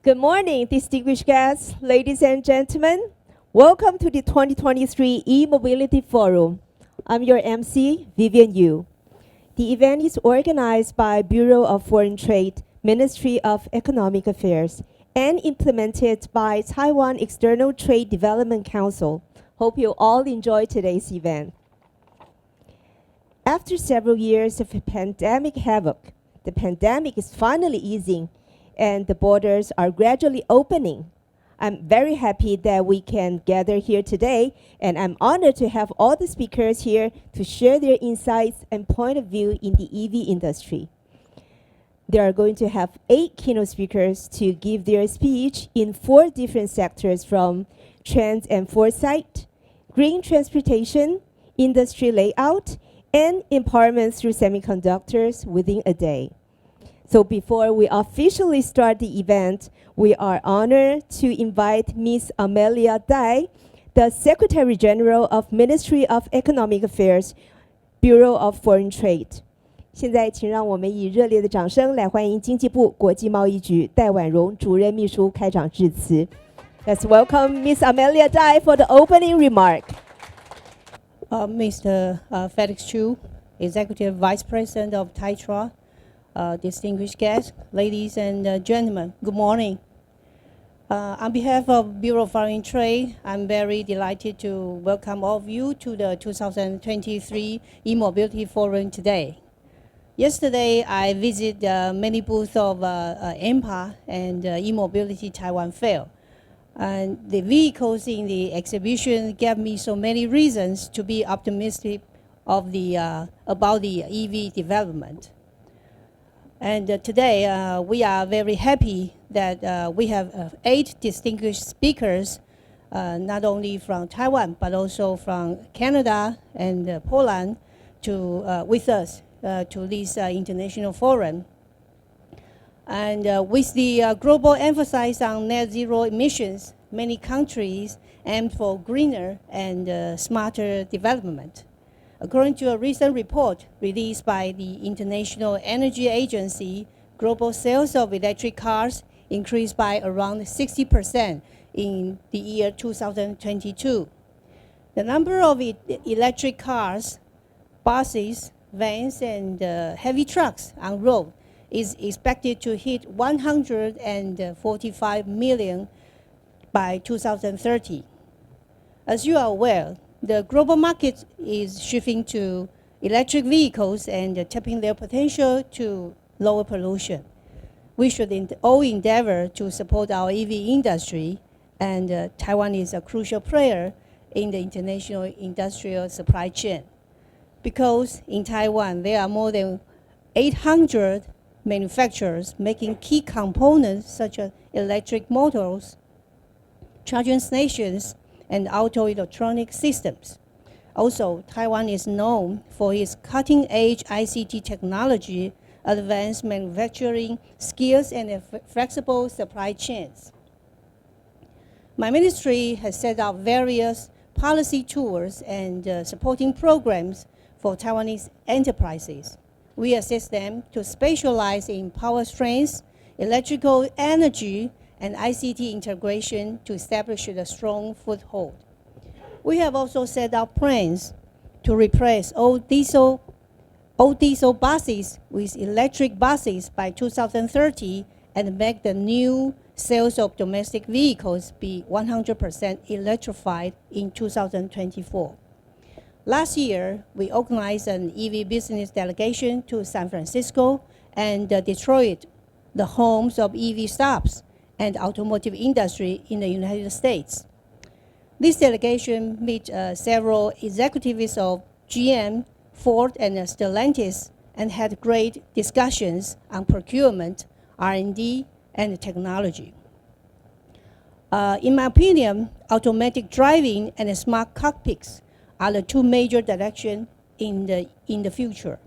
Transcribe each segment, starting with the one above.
Good morning, distinguished guests, ladies and gentlemen. Welcome to the 2023 E-Mobility Forum. I'm your MC, Vivian Yu. The event is organized by Bureau of Foreign Trade, Ministry of Economic Affairs, and implemented by Taiwan External Trade Development Council. Hope you all enjoy today's event. After several years of pandemic havoc, the pandemic is finally easing and the borders are gradually opening. I'm very happy that we can gather here today, and I'm honored to have all the speakers here to share their insights and point of view in the EV industry. They are going to have 8 keynote speakers to give their speech in 4 different sectors, from Trends and Foresight, Green Transportation, Industry Layout, and Empowerment through Semiconductors within a day. So before we officially start the event, we are honored to invite Ms. Amelia Dai, the Secretary General of Ministry of Economic Affairs, Bureau of Foreign Trade. 现在请让我们以热烈的掌声来欢迎经济部国际贸易局戴婉容主任秘书开场致辞。Let's welcome Ms. Amelia Dai for the opening remark. Mr. Felix Shyu, Executive Vice President of Taiwan, distinguished guests, ladies and gentlemen, good morning. On behalf of Bureau of Foreign Trade, I'm very delighted to welcome all of you to the 2023 E-Mobility Forum today. Yesterday, I visited many booths of EMPA and E-Mobility Taiwan Fair. And the vehicles in the exhibition gave me so many reasons to be optimistic of about the EV development. And today, we are very happy that we have 8 distinguished speakers, not only from Taiwan, but also from Canada and Poland, with us to this international forum. And with the global emphasis on net zero emissions, many countries aim for greener and smarter development. According to a recent report released by the International Energy Agency, global sales of electric cars increased by around 60% in the year 2022. The number of electric cars, buses, vans, and heavy trucks on road is expected to hit 145 million by 2030. As you are aware, the global market is shifting to electric vehicles and tapping their potential to lower pollution. We should all endeavor to support our EV industry, and Taiwan is a crucial player in the international industrial supply chain. Because in Taiwan, there are more than 800 manufacturers making key components such as electric motors, charging stations, and auto electronic systems. Also, Taiwan is known for its cutting-edge ICT technology, advanced manufacturing skills, and flexible supply chains. My ministry has set up various policy tools and supporting programs for Taiwanese enterprises. We assist them to specialize in power strengths, electrical energy, and ICT integration to establish a strong foothold. We have also set up plans to replace all diesel buses with electric buses by 2030 and make the new sales of domestic vehicles be 100% electrified in 2024. Last year, we organized an EV business delegation to San Francisco and Detroit, the homes of EV startups and automotive industry in the United States. This delegation met several executives of GM, Ford, and Stellantis and had great discussions on procurement, R&D, and technology. In my opinion, automatic driving and smart cockpits are the 2 major directions in the future.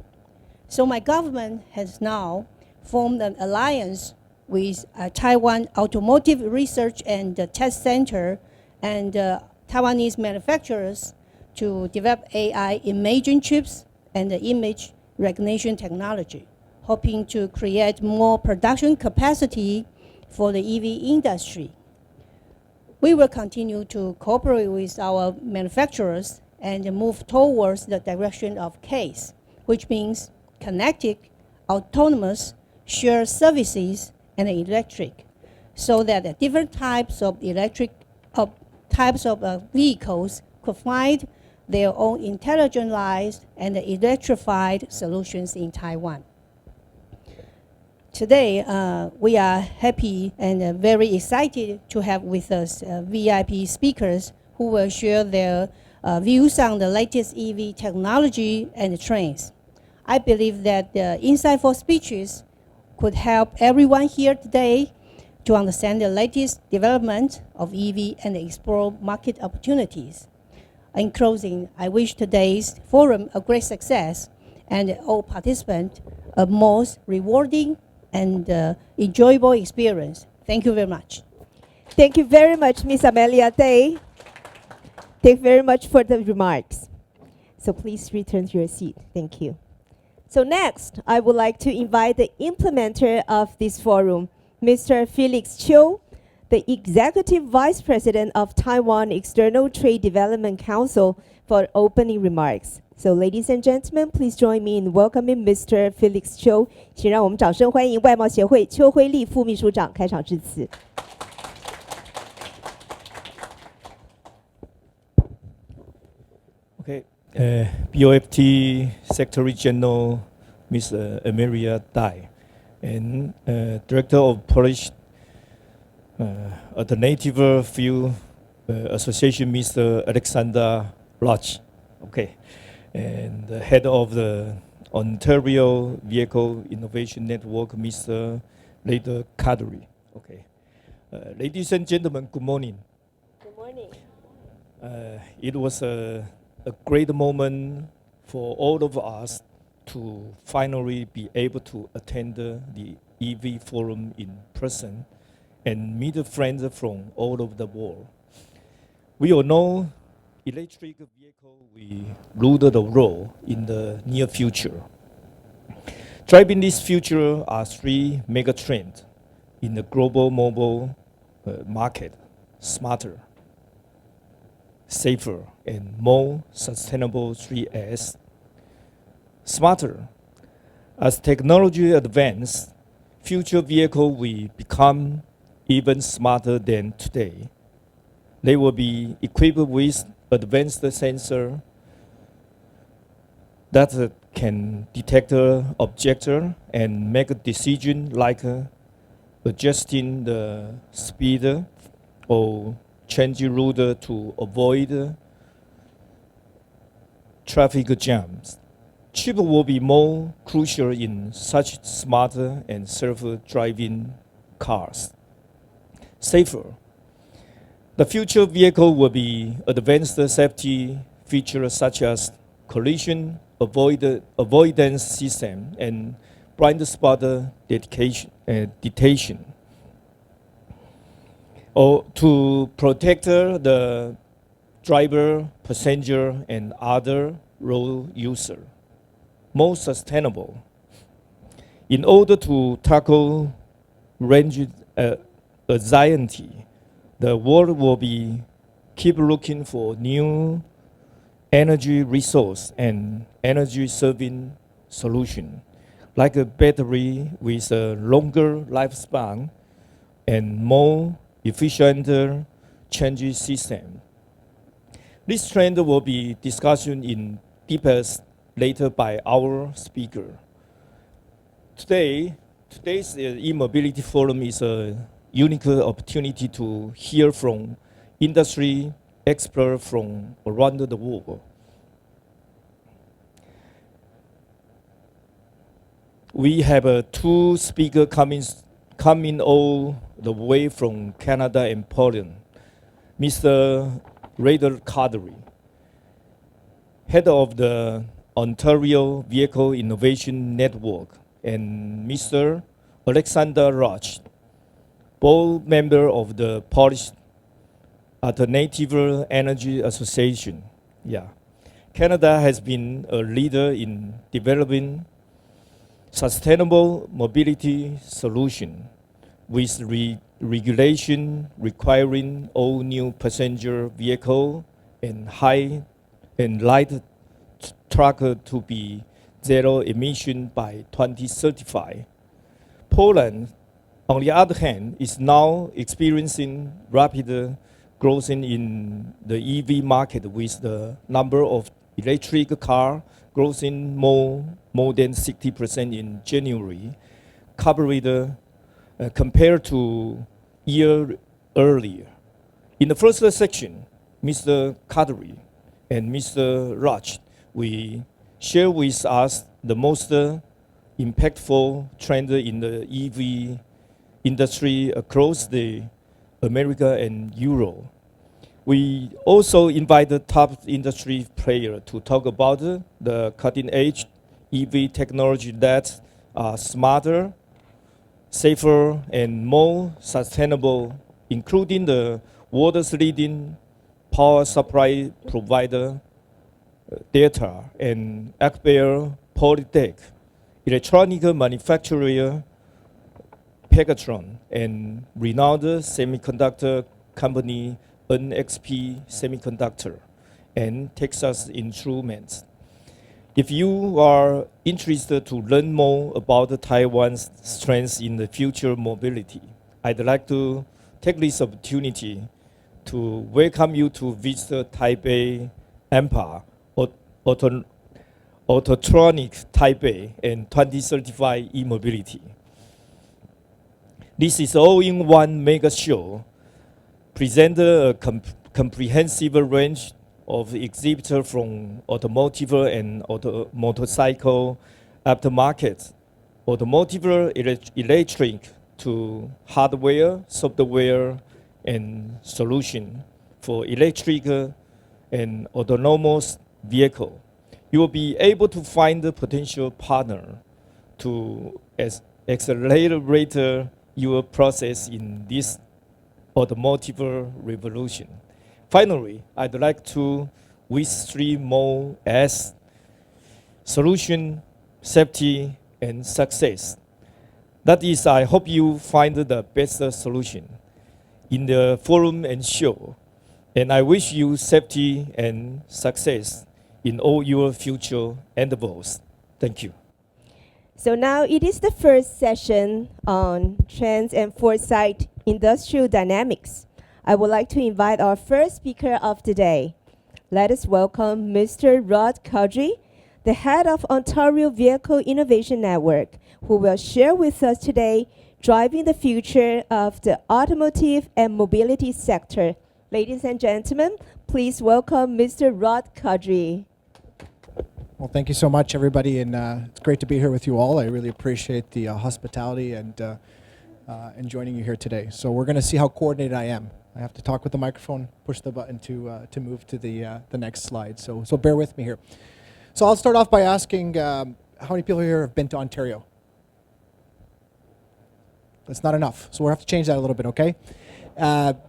So my government has now formed an alliance with Taiwan Automotive Research and Test Center and Taiwanese manufacturers to develop AI imaging chips and image recognition technology, hoping to create more production capacity for the EV industry. We will continue to cooperate with our manufacturers and move towards the direction of CASE, which means connected, autonomous, shared services, and electric, so that the different types of vehicles could find their own intelligentized and electrified solutions in Taiwan. Today, we are happy and very excited to have with us VIP speakers who will share their views on the latest EV technology and trends. I believe that the insightful speeches could help everyone here today to understand the latest development of EV and explore market opportunities. In closing, I wish today's forum a great success and all participants a most rewarding and enjoyable experience. Thank you very much. Thank you very much, Ms. Amelia Day. Thank you very much for the remarks. So please return to your seat. Thank you. So next, I would like to invite the implementer of this forum, Mr. Felix Chiu, the Executive Vice President of Taiwan External Trade Development Council, for opening remarks. So ladies and gentlemen, please join me in welcoming Mr. Felix Chiu. 请让我们掌声欢迎外贸协会邱辉丽副秘书长开场致辞。Okay, BOFT Secretary General Ms. Amelia Dai, and Director of Polish Alternative Fuel Association Mr. Aleksander Rajch. Okay, and the head of the Ontario Vehicle Innovation Network, Mr. Raed Kadri. Okay, ladies and gentlemen, good morning. Good morning. It was a great moment for all of us to finally be able to attend the EV forum in person and meet friends from all over the world. We all know electric vehicle will rule the world in the near future. Driving this future are three mega trends in the global mobile market: smarter, safer, and more sustainable 3S. Smarter. As technology advances, future vehicles will become even smarter than today. They will be equipped with advanced sensors that can detect objects and make a decision like adjusting the speed or changing route to avoid traffic jams. Chip will be more crucial in such smarter and self-driving cars. Safer. The future vehicle will be advanced safety features such as collision avoidance system and blind spot detection, or to protect the driver, passenger, and other road user. More sustainable. In order to tackle range anxiety, the world will keep looking for new energy resource and energy saving solution, like a battery with a longer lifespan and more efficient charging system. This trend will be discussed in depth later by our speaker. Today's e-mobility forum is a unique opportunity to hear from industry experts from around the world. We have two speakers coming all the way from Canada and Poland. Mr. Raed Kadri, head of the Ontario Vehicle Innovation Network, and Mr. Aleksander Rajch, both members of the Polish Alternative Energy Association. Yeah. Canada has been a leader in developing sustainable mobility solution with regulation requiring all new passenger vehicle and high and light truck to be zero emission by 2035. Poland, on the other hand, is now experiencing rapid growth in the EV market, with the number of electric car growing more than 60% in January, compared to year earlier. In the first section, Mr. Kadri and Mr. Rajch will share with us the most impactful trend in the EV industry across the America and Europe. We also invite the top industry player to talk about the cutting-edge EV technology that are smarter, safer, and more sustainable, including the world's leading power supply provider, Data, and Akbar Polytech, electronic manufacturer, Pegatron, and renowned semiconductor company NXP Semiconductor, and Texas Instruments. If you are interested to learn more about Taiwan's strengths in the future mobility, I'd like to take this opportunity to welcome you to visit Taipei AMPA, Autotronic Taipei, and 2035 e-mobility. This is all-in-one mega show, present a comprehensive range of exhibitors from automotive and motorcycle aftermarket, automotive electric to hardware, software, and solution for electric and autonomous vehicle. You will be able to find a potential partner to accelerate your process in this automotive revolution. Finally, I'd like to wish 3 more S: solution, safety, and success. That is, I hope you find the best solution in the forum and show. And I wish you safety and success in all your future endeavors. Thank you. So now it is the first session on Trends and Foresight Industrial Dynamics. I would like to invite our first speaker of the day. Let us welcome Mr. Kadri, the head of Ontario Vehicle Innovation Network, who will share with us today driving the future of the automotive and mobility sector. Ladies and gentlemen, please welcome Mr. Kadri. Well, thank you so much, everybody, and it's great to be here with you all. I really appreciate the hospitality and joining you here today. So we're going to see how coordinated I am. I have to talk with the microphone, push the button to move to the next slide. So bear with me here. So I'll start off by asking how many people here have been to Ontario? That's not enough, so we'll have to change that a little bit, okay?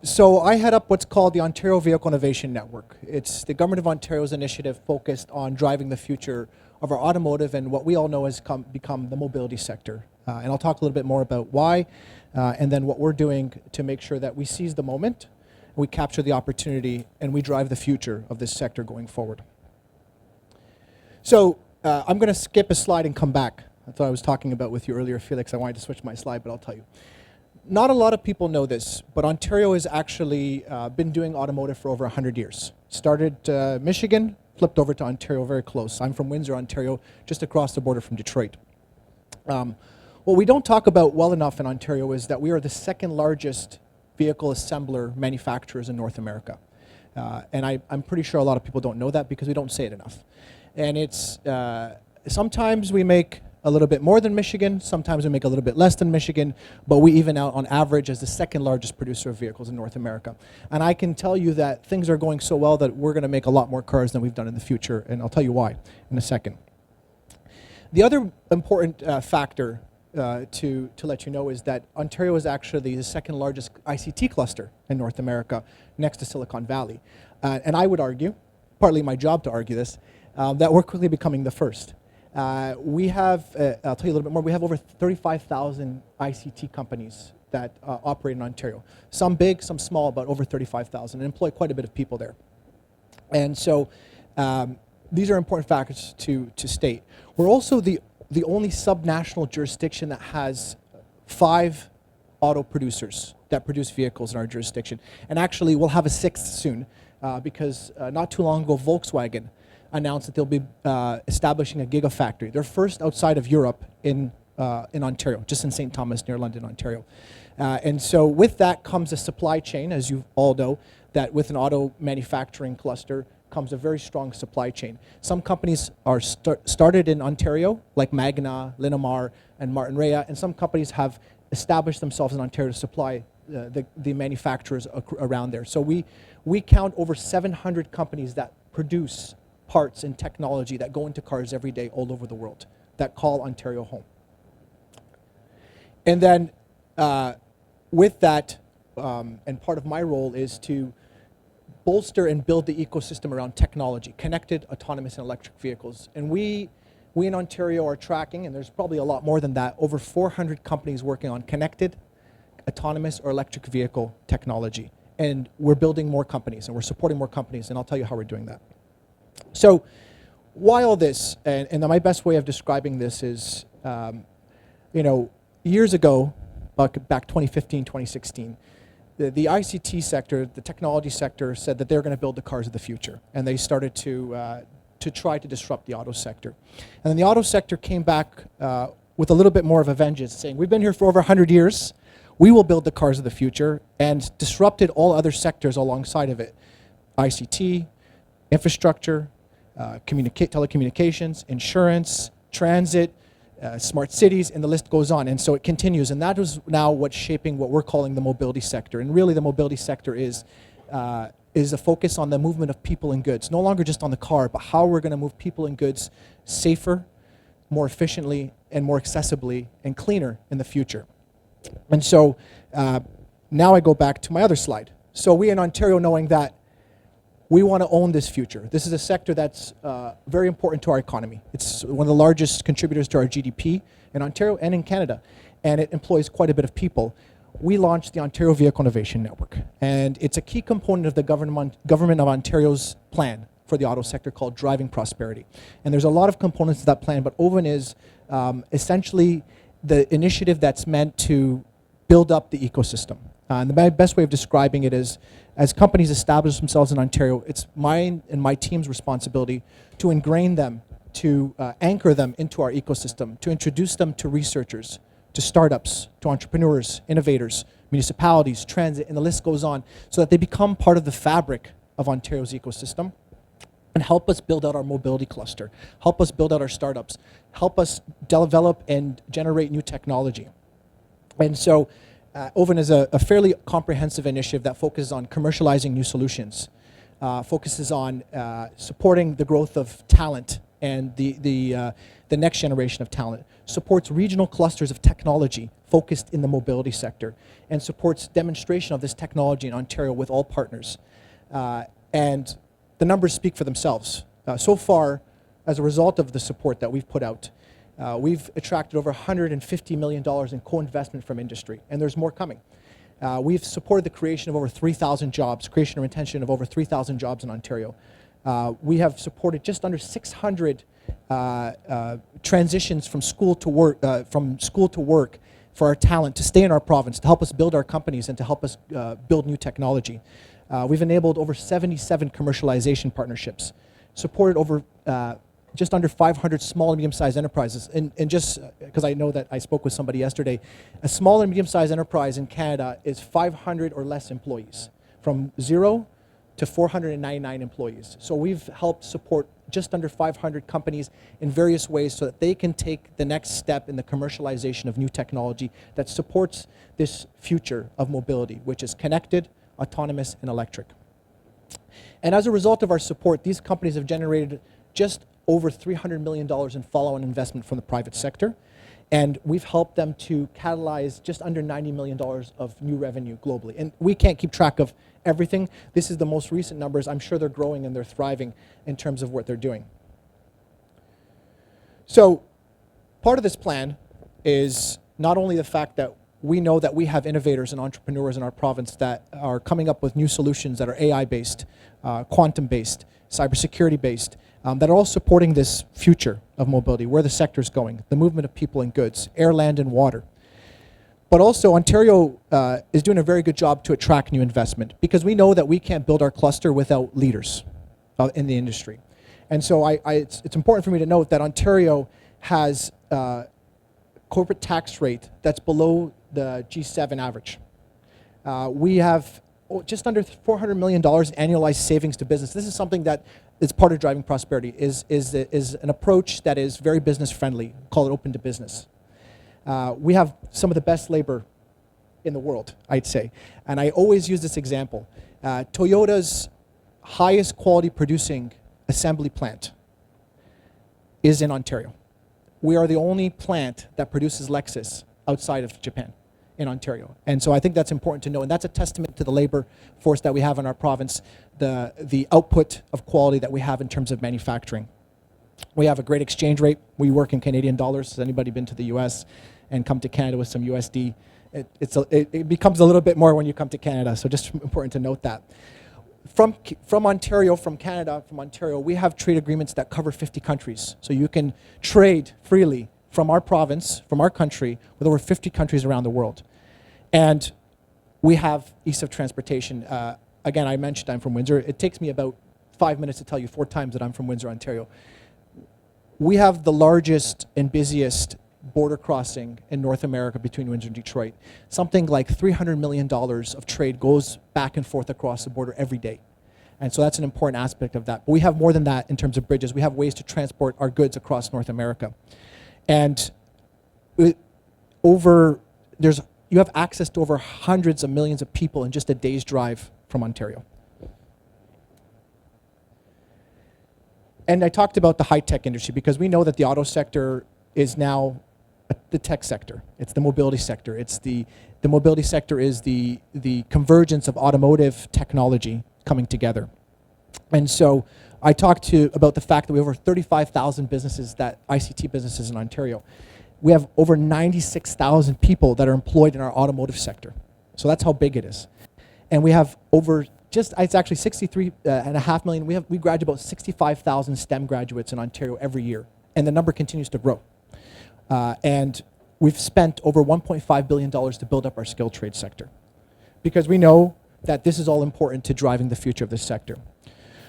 So I head up what's called the Ontario Vehicle Innovation Network. It's the Government of Ontario's initiative focused on driving the future of our automotive and what we all know has become the mobility sector. And I'll talk a little bit more about why and then what we're doing to make sure that we seize the moment, we capture the opportunity, and we drive the future of this sector going forward. So I'm going to skip a slide and come back. That's what I was talking about with you earlier, Felix. I wanted to switch my slide, but I'll tell you. Not a lot of people know this, but Ontario has actually been doing automotive for over 100 years. Started Michigan, flipped over to Ontario, very close. I'm from Windsor, Ontario, just across the border from Detroit. What we don't talk about well enough in Ontario is that we are the second largest vehicle assembler manufacturers in North America. And I'm pretty sure a lot of people don't know that because we don't say it enough. And it's, sometimes we make a little bit more than Michigan, sometimes we make a little bit less than Michigan, but we even out on average as the second largest producer of vehicles in North America. And I can tell you that things are going so well that we're going to make a lot more cars than we've done in the future, and I'll tell you why in a second. The other important factor to let you know is that Ontario is actually the second largest ICT cluster in North America, next to Silicon Valley. And I would argue, partly my job to argue this, that we're quickly becoming the first. We have, I'll tell you a little bit more, we have over 35,000 ICT companies that operate in Ontario. Some big, some small, but over 35,000, and employ quite a bit of people there. And so these are important factors to state. We're also the only subnational jurisdiction that has 5 auto producers that produce vehicles in our jurisdiction. And actually, we'll have a 6th soon, because not too long ago, Volkswagen announced that they'll be establishing a gigafactory. They're first outside of Europe in Ontario, just in St. Thomas near London, Ontario. And so with that comes a supply chain, as you all know, that with an auto manufacturing cluster comes a very strong supply chain. Some companies are started in Ontario, like Magna, Linamar, and Martin Rea, and some companies have established themselves in Ontario to supply the manufacturers around there. So we count over 700 companies that produce parts and technology that go into cars every day all over the world that call Ontario home. And then with that, and part of my role is to bolster and build the ecosystem around technology, connected, autonomous, and electric vehicles. And we in Ontario are tracking, and there's probably a lot more than that, over 400 companies working on connected, autonomous, or electric vehicle technology. And we're building more companies, and we're supporting more companies, and I'll tell you how we're doing that. So why all this? And my best way of describing this is, years ago, back 2015, 2016, the ICT sector, the technology sector, said that they're going to build the cars of the future, and they started to try to disrupt the auto sector. And then the auto sector came back with a little bit more of a vengeance, saying, we've been here for over 100 years, we will build the cars of the future, and disrupted all other sectors alongside of it. ICT, infrastructure, telecommunications, insurance, transit, smart cities, and the list goes on. And so it continues, and that is now what's shaping what we're calling the mobility sector. And really the mobility sector is a focus on the movement of people and goods, no longer just on the car, but how we're going to move people and goods safer, more efficiently, and more accessibly, and cleaner in the future. And so now I go back to my other slide. So we in Ontario, knowing that we want to own this future. This is a sector that's very important to our economy. It's one of the largest contributors to our GDP in Ontario and in Canada, and it employs quite a bit of people. We launched the Ontario Vehicle Innovation Network, and it's a key component of the government of Ontario's plan for the auto sector called Driving Prosperity. And there's a lot of components to that plan, but OVIN is essentially the initiative that's meant to build up the ecosystem. And the best way of describing it is, as companies establish themselves in Ontario, it's mine and my team's responsibility to ingrain them, to anchor them into our ecosystem, to introduce them to researchers, to startups, to entrepreneurs, innovators, municipalities, transit, and the list goes on, so that they become part of the fabric of Ontario's ecosystem and help us build out our mobility cluster, help us build out our startups, help us develop and generate new technology. And so OVIN is a fairly comprehensive initiative that focuses on commercializing new solutions, focuses on supporting the growth of talent and the next generation of talent, supports regional clusters of technology focused in the mobility sector, and supports demonstration of this technology in Ontario with all partners. And the numbers speak for themselves. So far, as a result of the support that we've put out, we've attracted over $150 million in co-investment from industry, and there's more coming. We've supported the creation of over 3,000 jobs, creation and retention of over 3,000 jobs in Ontario. We have supported just under 600 transitions from school to work for our talent to stay in our province, to help us build our companies and to help us build new technology. We've enabled over 77 commercialization partnerships, supported over just under 500 small and medium-sized enterprises. And just because I know that I spoke with somebody yesterday, a small and medium-sized enterprise in Canada is 500 or less employees, from 0 to 499 employees. So we've helped support just under 500 companies in various ways so that they can take the next step in the commercialization of new technology that supports this future of mobility, which is connected, autonomous, and electric. And as a result of our support, these companies have generated just over $300 million in follow-on investment from the private sector, and we've helped them to catalyze just under $90 million of new revenue globally. And we can't keep track of everything. This is the most recent numbers. I'm sure they're growing and they're thriving in terms of what they're doing. So part of this plan is not only the fact that we know that we have innovators and entrepreneurs in our province that are coming up with new solutions that are AI-based, quantum-based, cybersecurity-based, that are all supporting this future of mobility, where the sector is going, the movement of people and goods, air, land, and water. But also, Ontario is doing a very good job to attract new investment, because we know that we can't build our cluster without leaders in the industry. And so it's important for me to note that Ontario has a corporate tax rate that's below the G7 average. We have just under $400 million in annualized savings to business. This is something that is part of driving prosperity, is an approach that is very business friendly, call it open to business. We have some of the best labor in the world, I'd say. And I always use this example. Toyota's highest quality producing assembly plant is in Ontario. We are the only plant that produces Lexus outside of Japan, in Ontario. And so I think that's important to know, and that's a testament to the labor force that we have in our province, the output of quality that we have in terms of manufacturing. We have a great exchange rate. We work in Canadian dollars. Has anybody been to the US and come to Canada with some USD? It becomes a little bit more when you come to Canada, so just important to note that. From Ontario, from Canada, from Ontario, we have trade agreements that cover 50 countries. So you can trade freely from our province, from our country, with over 50 countries around the world. And we have ease of transportation. Again, I mentioned I'm from Windsor. It takes me about 5 minutes to tell you 4 times that I'm from Windsor, Ontario. We have the largest and busiest border crossing in North America between Windsor and Detroit. Something like $300 million of trade goes back and forth across the border every day. And so that's an important aspect of that. But we have more than that in terms of bridges. We have ways to transport our goods across North America. And you have access to over hundreds of millions of people in just a day's drive from Ontario. And I talked about the high-tech industry because we know that the auto sector is now the tech sector. It's the mobility sector. The mobility sector is the convergence of automotive technology coming together. And so I talked about the fact that we have over 35,000 businesses, ICT businesses in Ontario. We have over 96,000 people that are employed in our automotive sector. So that's how big it is. And we have it's actually 63.5 million. We graduate about 65,000 STEM graduates in Ontario every year. And the number continues to grow. And we've spent over $1.5 billion to build up our skilled trade sector, because we know that this is all important to driving the future of this sector.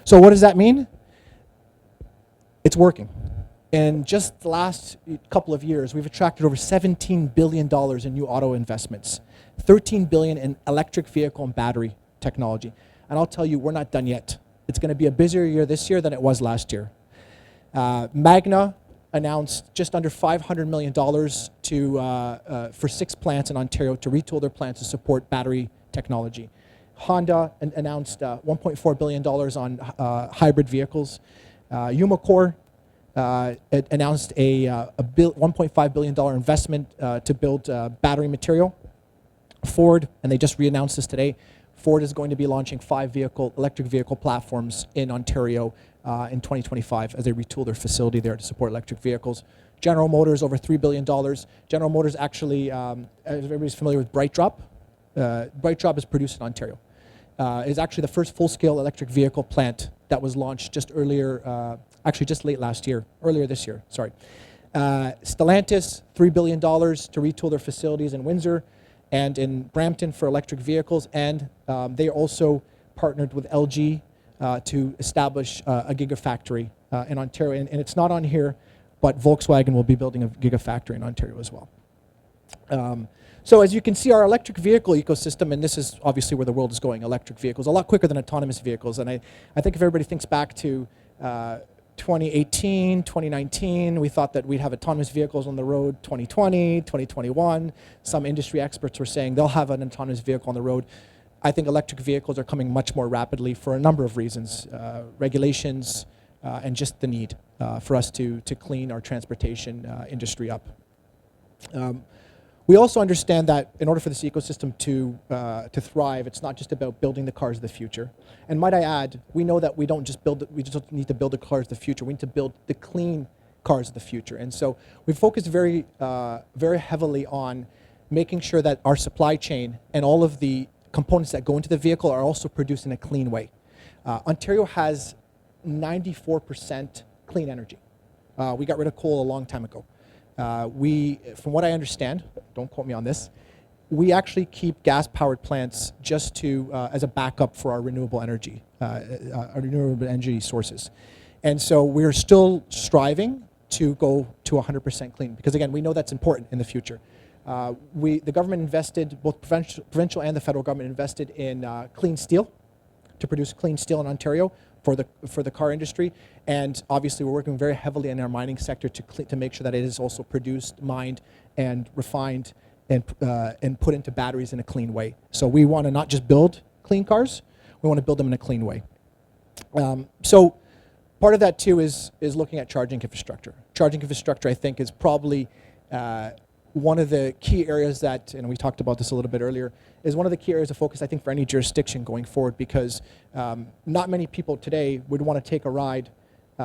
So what does that mean? It's working. In just the last couple of years, we've attracted over $17 billion in new auto investments, $13 billion in electric vehicle and battery technology. And I'll tell you, we're not done yet. It's going to be a busier year this year than it was last year. Magna announced just under $500 million for 6 plants in Ontario to retool their plants to support battery technology. Honda announced $1.4 billion on hybrid vehicles. Umicore announced a $1.5 billion investment to build battery material. Ford, and they just re-announced this today, Ford is going to be launching 5 electric vehicle platforms in Ontario in 2025 as they retool their facility there to support electric vehicles. General Motors, over $3 billion. General Motors actually, everybody's familiar with BrightDrop. BrightDrop is produced in Ontario. It is actually the first full-scale electric vehicle plant that was launched just earlier, actually just late last year, earlier this year, sorry. Stellantis, $3 billion to retool their facilities in Windsor and in Brampton for electric vehicles, and they also partnered with LG to establish a gigafactory in Ontario. And it's not on here, but Volkswagen will be building a gigafactory in Ontario as well. So as you can see, our electric vehicle ecosystem, and this is obviously where the world is going, electric vehicles, a lot quicker than autonomous vehicles. And I think if everybody thinks back to 2018, 2019, we thought that we'd have autonomous vehicles on the road 2020, 2021. Some industry experts were saying they'll have an autonomous vehicle on the road. I think electric vehicles are coming much more rapidly for a number of reasons, regulations, and just the need for us to clean our transportation industry up. We also understand that in order for this ecosystem to thrive, it's not just about building the cars of the future. And might I add, we know that we just don't need to build the cars of the future. We need to build the clean cars of the future. And so we focused very heavily on making sure that our supply chain and all of the components that go into the vehicle are also produced in a clean way. Ontario has 94% clean energy. We got rid of coal a long time ago. From what I understand, don't quote me on this, we actually keep gas-powered plants just to as a backup for our renewable energy sources. And so we're still striving to go to 100% clean, because again, we know that's important in the future. The government invested, both provincial and the federal government invested in clean steel, to produce clean steel in Ontario for the car industry. And obviously we're working very heavily in our mining sector to make sure that it is also produced, mined, and refined, and put into batteries in a clean way. So we want to not just build clean cars, we want to build them in a clean way. So part of that too is looking at charging infrastructure. Charging infrastructure, I think, is probably one of the key areas that, and we talked about this a little bit earlier, is one of the key areas of focus, I think, for any jurisdiction going forward, because not many people today would want to take a ride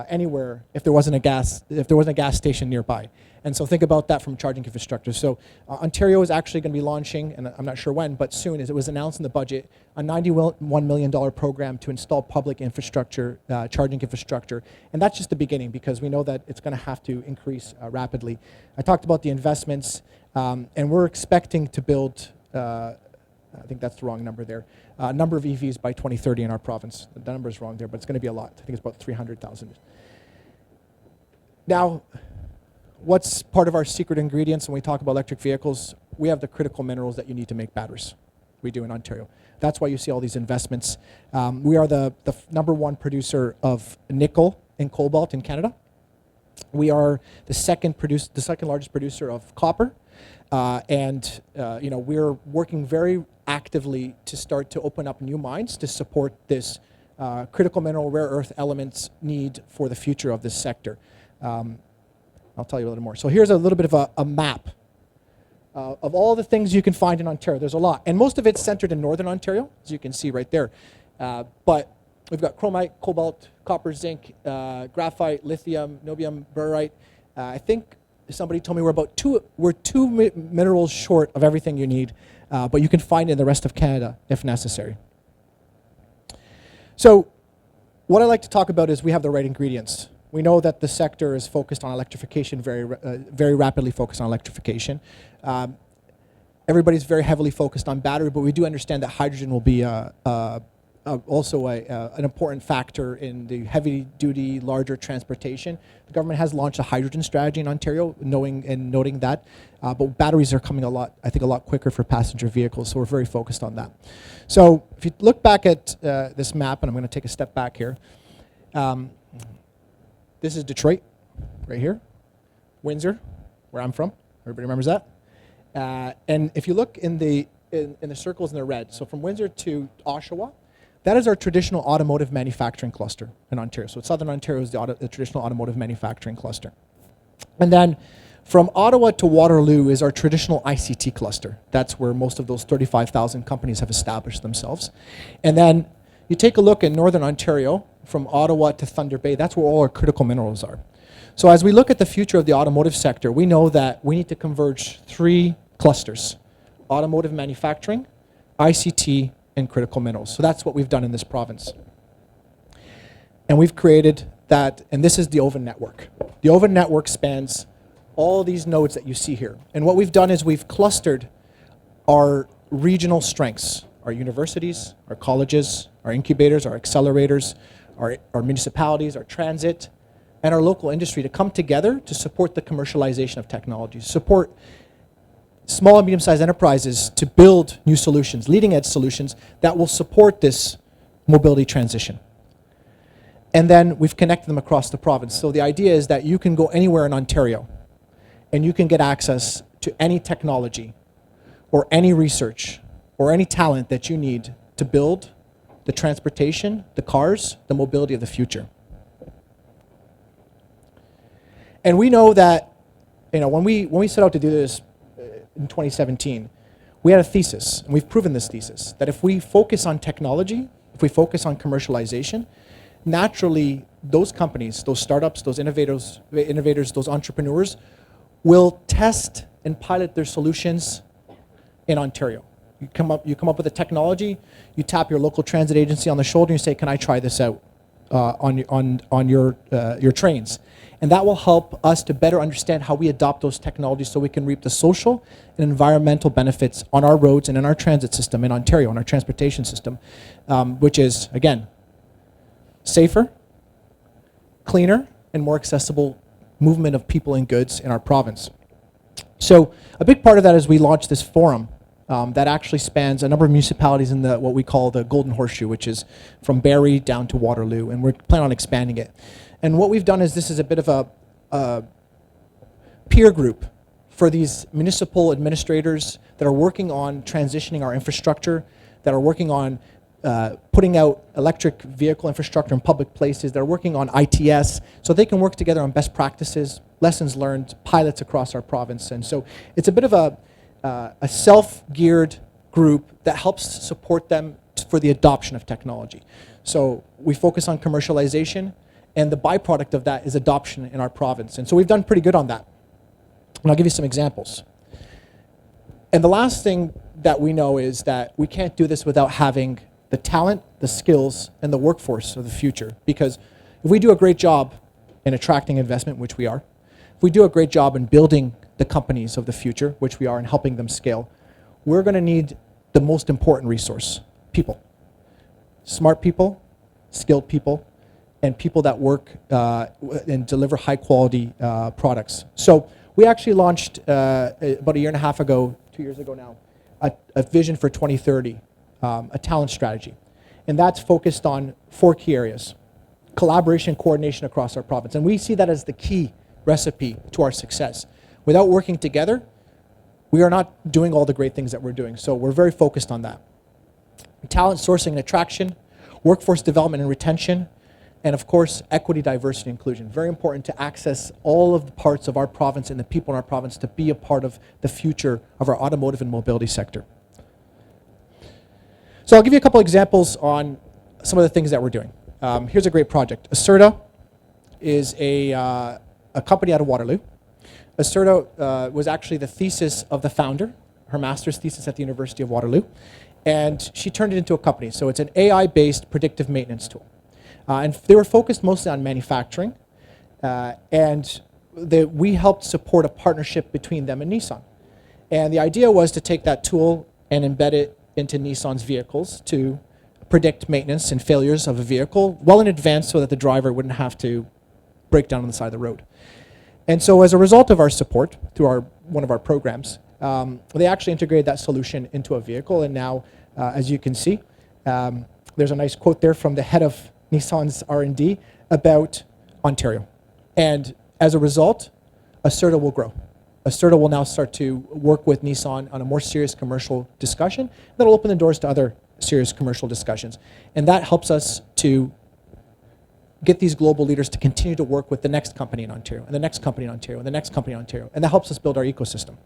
anywhere if there wasn't a gas station nearby. And so think about that from charging infrastructure. So Ontario is actually going to be launching, and I'm not sure when, but soon, as it was announced in the budget, a $91 million program to install public infrastructure, charging infrastructure. And that's just the beginning, because we know that it's going to have to increase rapidly. I talked about the investments, and we're expecting to build, I think that's the wrong number there, a number of EVs by 2030 in our province. The number is wrong there, but it's going to be a lot. I think it's about 300,000. Now, what's part of our secret ingredients when we talk about electric vehicles? We have the critical minerals that you need to make batteries. We do in Ontario. That's why you see all these investments. We are the #1 producer of nickel and cobalt in Canada. We are the second largest producer of copper. We're working very actively to start to open up new mines to support this critical mineral rare earth elements need for the future of this sector. I'll tell you a little more. So here's a little bit of a map of all the things you can find in Ontario. There's a lot, and most of it's centered in northern Ontario, as you can see right there. But we've got chromite, cobalt, copper, zinc, graphite, lithium, niobium, barite. I think somebody told me we're two minerals short of everything you need, but you can find it in the rest of Canada if necessary. So what I like to talk about is we have the right ingredients. We know that the sector is focused on electrification, very rapidly focused on electrification. Everybody's very heavily focused on battery, but we do understand that hydrogen will be also an important factor in the heavy-duty, larger transportation. The government has launched a hydrogen strategy in Ontario, noting that, but batteries are coming a lot quicker for passenger vehicles, so we're very focused on that. So if you look back at this map, and I'm going to take a step back here, this is Detroit, right here. Windsor, where I'm from. Everybody remembers that? And if you look in the circles in the red, so from Windsor to Oshawa, that is our traditional automotive manufacturing cluster in Ontario. So Southern Ontario is the traditional automotive manufacturing cluster. And then from Ottawa to Waterloo is our traditional ICT cluster. That's where most of those 35,000 companies have established themselves. And then you take a look in Northern Ontario, from Ottawa to Thunder Bay, that's where all our critical minerals are. So as we look at the future of the automotive sector, we know that we need to converge 3 clusters: automotive manufacturing, ICT, and critical minerals. So that's what we've done in this province. And we've created that, and this is the OVIN network. The OVIN network spans all these nodes that you see here. And what we've done is we've clustered our regional strengths, our universities, our colleges, our incubators, our accelerators, our municipalities, our transit, and our local industry to come together to support the commercialization of technology, support small and medium-sized enterprises to build new solutions, leading-edge solutions that will support this mobility transition. And then we've connected them across the province. So the idea is that you can go anywhere in Ontario and you can get access to any technology or any research or any talent that you need to build the transportation, the cars, the mobility of the future. And we know that, when we set out to do this in 2017, we had a thesis, and we've proven this thesis, that if we focus on technology, if we focus on commercialization, naturally those companies, those startups, those innovators, those entrepreneurs will test and pilot their solutions in Ontario. You come up with a technology, you tap your local transit agency on the shoulder and you say, can I try this out on your trains? And that will help us to better understand how we adopt those technologies so we can reap the social and environmental benefits on our roads and in our transit system in Ontario, in our transportation system, which is, again, safer, cleaner, and more accessible movement of people and goods in our province. So a big part of that is we launched this forum that actually spans a number of municipalities in what we call the Golden Horseshoe, which is from Barrie down to Waterloo, and we're planning on expanding it. And what we've done is this is a bit of a peer group for these municipal administrators that are working on transitioning our infrastructure, that are working on putting out electric vehicle infrastructure in public places, that are working on ITS, so they can work together on best practices, lessons learned, pilots across our province. And so it's a bit of a self-geared group that helps support them for the adoption of technology. So we focus on commercialization, and the byproduct of that is adoption in our province. And so we've done pretty good on that. And I'll give you some examples. And the last thing that we know is that we can't do this without having the talent, the skills, and the workforce of the future. Because if we do a great job in attracting investment, which we are, if we do a great job in building the companies of the future, which we are, and helping them scale, we're going to need the most important resource, people. Smart people, skilled people, and people that work and deliver high quality products. So we actually launched about a year and a half ago, 2 years ago now, a vision for 2030, a talent strategy. And that's focused on 4 key areas: collaboration and coordination across our province. And we see that as the key recipe to our success. Without working together, we are not doing all the great things that we're doing. So we're very focused on that. Talent sourcing and attraction, workforce development and retention, and of course, equity, diversity, and inclusion. Very important to access all of the parts of our province and the people in our province to be a part of the future of our automotive and mobility sector. So I'll give you a couple examples on some of the things that we're doing. Here's a great project. Acerta is a company out of Waterloo. Acerta was actually the thesis of the founder, her master's thesis at the University of Waterloo, and she turned it into a company. So it's an AI-based predictive maintenance tool. And they were focused mostly on manufacturing, and we helped support a partnership between them and Nissan. And the idea was to take that tool and embed it into Nissan's vehicles to predict maintenance and failures of a vehicle well in advance so that the driver wouldn't have to break down on the side of the road. And so as a result of our support through one of our programs, they actually integrated that solution into a vehicle. And now, as you can see, there's a nice quote there from the head of Nissan's R&D about Ontario. And as a result, Acerta will grow. Acerta will now start to work with Nissan on a more serious commercial discussion. That'll open the doors to other serious commercial discussions. And that helps us to get these global leaders to continue to work with the next company in Ontario, and the next company in Ontario, and the next company in Ontario. And that helps us build our ecosystem.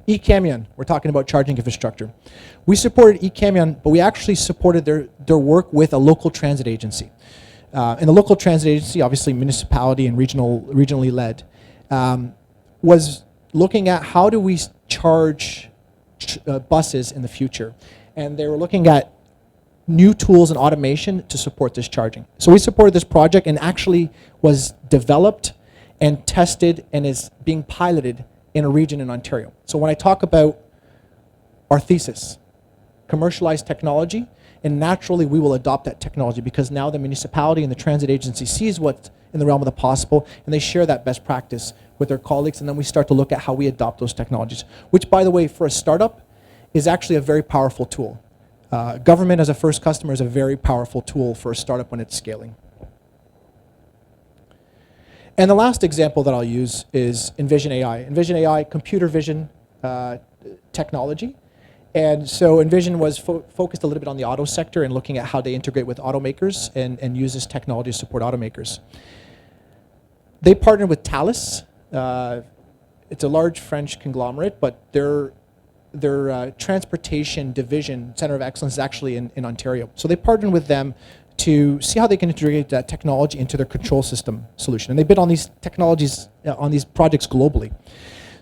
eCamion, we're talking about charging infrastructure. We supported eCamion, but we actually supported their work with a local transit agency. And the local transit agency, obviously municipality and regionally led, was looking at how do we charge buses in the future. And they were looking at new tools and automation to support this charging. So we supported this project, and actually was developed and tested and is being piloted in a region in Ontario. So when I talk about our thesis, commercialized technology, and naturally we will adopt that technology because now the municipality and the transit agency sees what's in the realm of the possible, and they share that best practice with their colleagues, and then we start to look at how we adopt those technologies, which, by the way, for a startup is actually a very powerful tool. Government as a first customer is a very powerful tool for a startup when it's scaling. And the last example that I'll use is Envision AI. Envision AI, computer vision technology. And so Envision was focused a little bit on the auto sector and looking at how they integrate with automakers and use this technology to support automakers. They partnered with Thales. It's a large French conglomerate, but their transportation division, Center of Excellence, is actually in Ontario. So they partnered with them to see how they can integrate that technology into their control system solution. And they bid on these technologies, on these projects globally.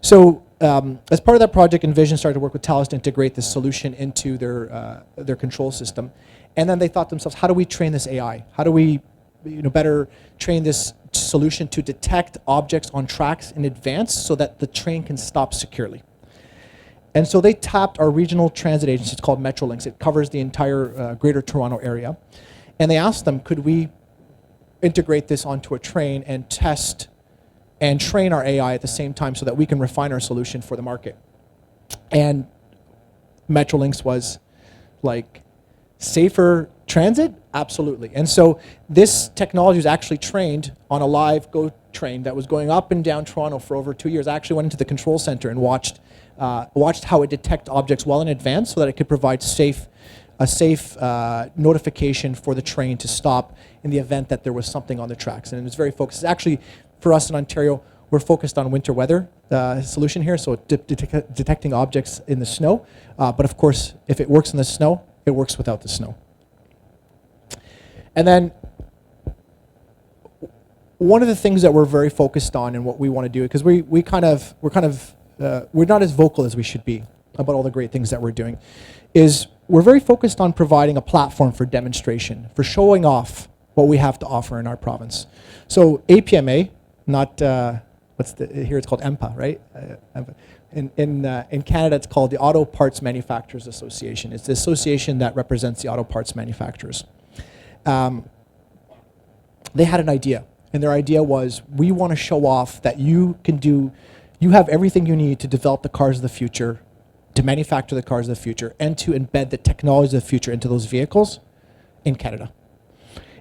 So as part of that project, Envision started to work with Thales to integrate this solution into their control system. And then they thought to themselves, how do we train this AI? How do we better train this solution to detect objects on tracks in advance so that the train can stop securely? And so they tapped our regional transit agency. It's called Metrolinx. It covers the entire Greater Toronto area. And they asked them, could we integrate this onto a train and test and train our AI at the same time so that we can refine our solution for the market? And Metrolinx was like, safer transit? Absolutely. And so this technology was actually trained on a live GO train that was going up and down Toronto for over 2 years. I actually went into the control center and watched how it detect objects well in advance so that it could provide a safe notification for the train to stop in the event that there was something on the tracks. And it was very focused. Actually, for us in Ontario, we're focused on winter weather solution here, so detecting objects in the snow. But of course, if it works in the snow, it works without the snow. And then one of the things that we're very focused on and what we want to do, because we're not as vocal as we should be about all the great things that we're doing, is we're very focused on providing a platform for demonstration, for showing off what we have to offer in our province. So APMA, not here it's called EMPA, right? In Canada, it's called the Auto Parts Manufacturers Association. It's the association that represents the auto parts manufacturers. They had an idea, and their idea was, we want to show off that you have everything you need to develop the cars of the future, to manufacture the cars of the future, and to embed the technology of the future into those vehicles in Canada.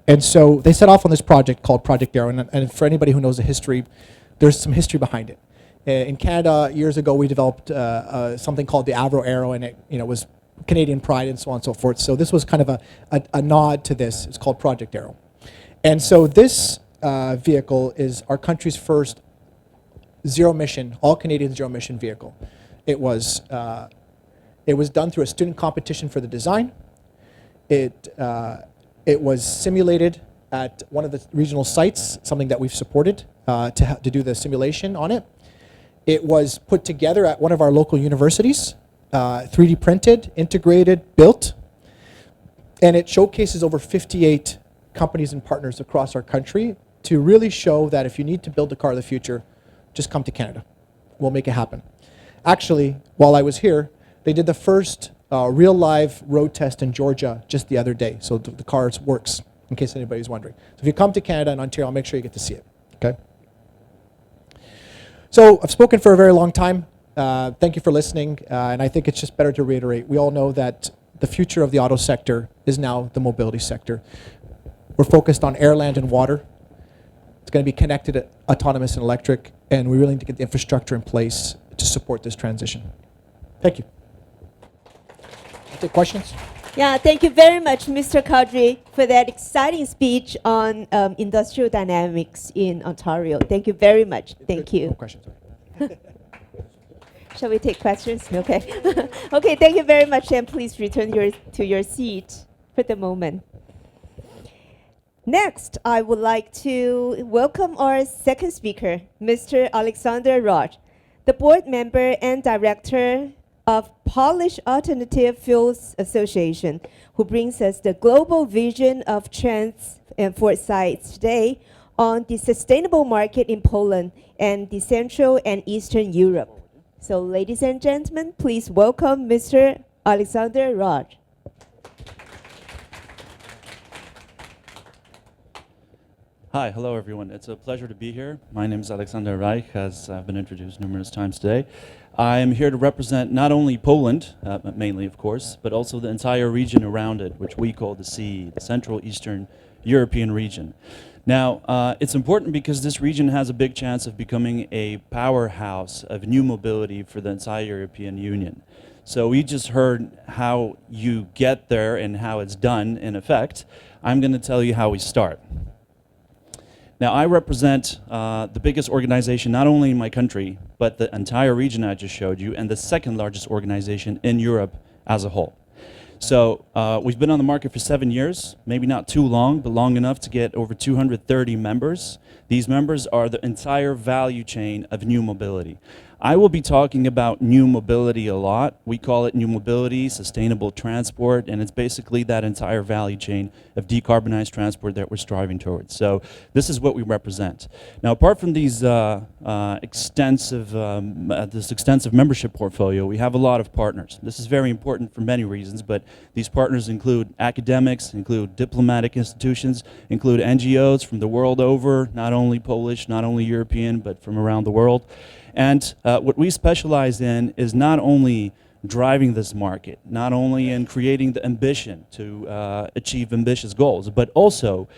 And so they set off on this project called Project Arrow, and for anybody who knows the history, there's some history behind it. In Canada, years ago, we developed something called the Avro Arrow, and it was Canadian pride and so on and so forth. So this was kind of a nod to this. It's called Project Arrow. And so this vehicle is our country's first zero-emission, all-Canadian zero-emission vehicle. It was done through a student competition for the design. It was simulated at one of the regional sites, something that we've supported to do the simulation on it. It was put together at one of our local universities, 3D printed, integrated, built, and it showcases over 58 companies and partners across our country to really show that if you need to build the car of the future, just come to Canada. We'll make it happen. Actually, while I was here, they did the first real live road test in Georgia just the other day. So the car works, in case anybody's wondering. So if you come to Canada and Ontario, I'll make sure you get to see it, okay? So I've spoken for a very long time. Thank you for listening, and I think it's just better to reiterate. We all know that the future of the auto sector is now the mobility sector. We're focused on air, land, and water. It's going to be connected, autonomous, and electric, and we really need to get the infrastructure in place to support this transition. Thank you. I'll take questions. Yeah, thank you very much, Mr. Kadri, for that exciting speech on industrial dynamics in Ontario. Thank you very much. Thank you. No questions. Shall we take questions? Okay. Okay, thank you very much, and please return to your seat for the moment. Next, I would like to welcome our second speaker, Mr. Aleksander Rajch, the board member and director of Polish Alternative Fuels Association, who brings us the global vision of Trends Foresight today on the sustainable market in Poland and the Central and Eastern Europe. So, ladies and gentlemen, please welcome Mr. Aleksander Rajch. Hi, hello everyone. It's a pleasure to be here. My name is Aleksander Rajch, as I've been introduced numerous times today. I am here to represent not only Poland, mainly of course, but also the entire region around it, which we call the CE, the Central Eastern European region. Now, it's important because this region has a big chance of becoming a powerhouse of new mobility for the entire European Union. So we just heard how you get there and how it's done in effect. I'm going to tell you how we start. Now, I represent the biggest organization, not only in my country, but the entire region I just showed you, and the second largest organization in Europe as a whole. So we've been on the market for 7 years, maybe not too long, but long enough to get over 230 members. These members are the entire value chain of new mobility. I will be talking about new mobility a lot. We call it new mobility, sustainable transport, and it's basically that entire value chain of decarbonized transport that we're striving towards. So this is what we represent. Now, apart from these extensive membership portfolio, we have a lot of partners. This is very important for many reasons, but these partners include academics, include diplomatic institutions, include NGOs from the world over, not only Polish, not only European, but from around the world. And what we specialize in is not only driving this market, not only in creating the ambition to achieve ambitious goals, but also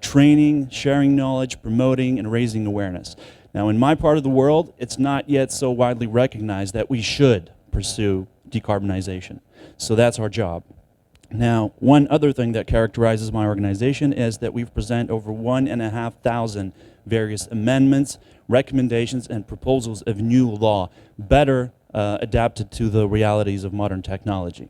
training, sharing knowledge, promoting, and raising awareness. Now, in my part of the world, it's not yet so widely recognized that we should pursue decarbonization. So that's our job. Now, one other thing that characterizes my organization is that we present over 1,500 various amendments, recommendations, and proposals of new law, better adapted to the realities of modern technology.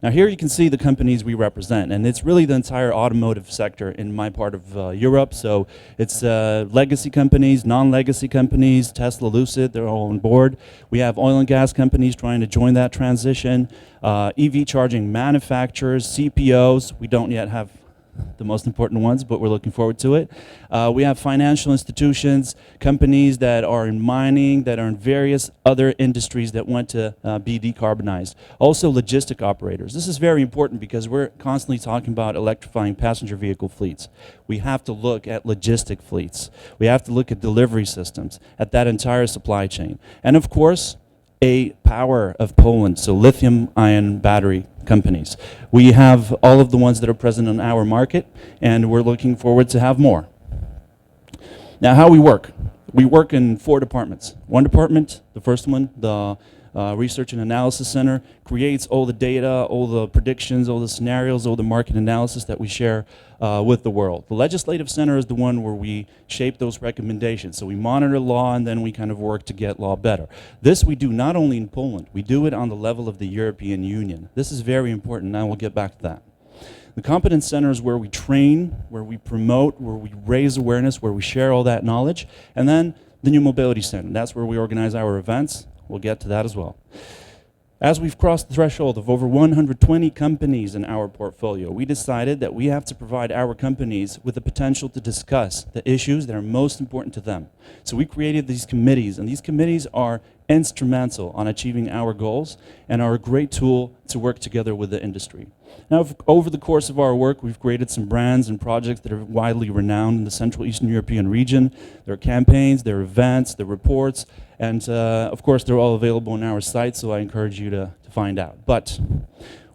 Now here you can see the companies we represent, and it's really the entire automotive sector in my part of Europe. So it's legacy companies, non-legacy companies, Tesla, Lucid, they're all on board. We have oil and gas companies trying to join that transition, EV charging manufacturers, CPOs. We don't yet have the most important ones, but we're looking forward to it. We have financial institutions, companies that are in mining, that are in various other industries that want to be decarbonized. Also logistic operators. This is very important because we're constantly talking about electrifying passenger vehicle fleets. We have to look at logistic fleets. We have to look at delivery systems, at that entire supply chain. And of course, a power of Poland, so lithium-ion battery companies. We have all of the ones that are present on our market, and we're looking forward to have more. Now, how we work. We work in 4 departments. One department, the first one, the Research and Analysis Center, creates all the data, all the predictions, all the scenarios, all the market analysis that we share with the world. The Legislative Center is the one where we shape those recommendations. So we monitor law and then we kind of work to get law better. This we do not only in Poland, we do it on the level of the European Union. This is very important, and I will get back to that. The Competence Center is where we train, where we promote, where we raise awareness, where we share all that knowledge. And then the New Mobility Center, that's where we organize our events. We'll get to that as well. As we've crossed the threshold of over 120 companies in our portfolio, we decided that we have to provide our companies with the potential to discuss the issues that are most important to them. So we created these committees, and these committees are instrumental on achieving our goals and are a great tool to work together with the industry. Now, over the course of our work, we've created some brands and projects that are widely renowned in the Central Eastern European region. There are campaigns, there are events, there are reports, and of course, they're all available on our site, so I encourage you to find out. But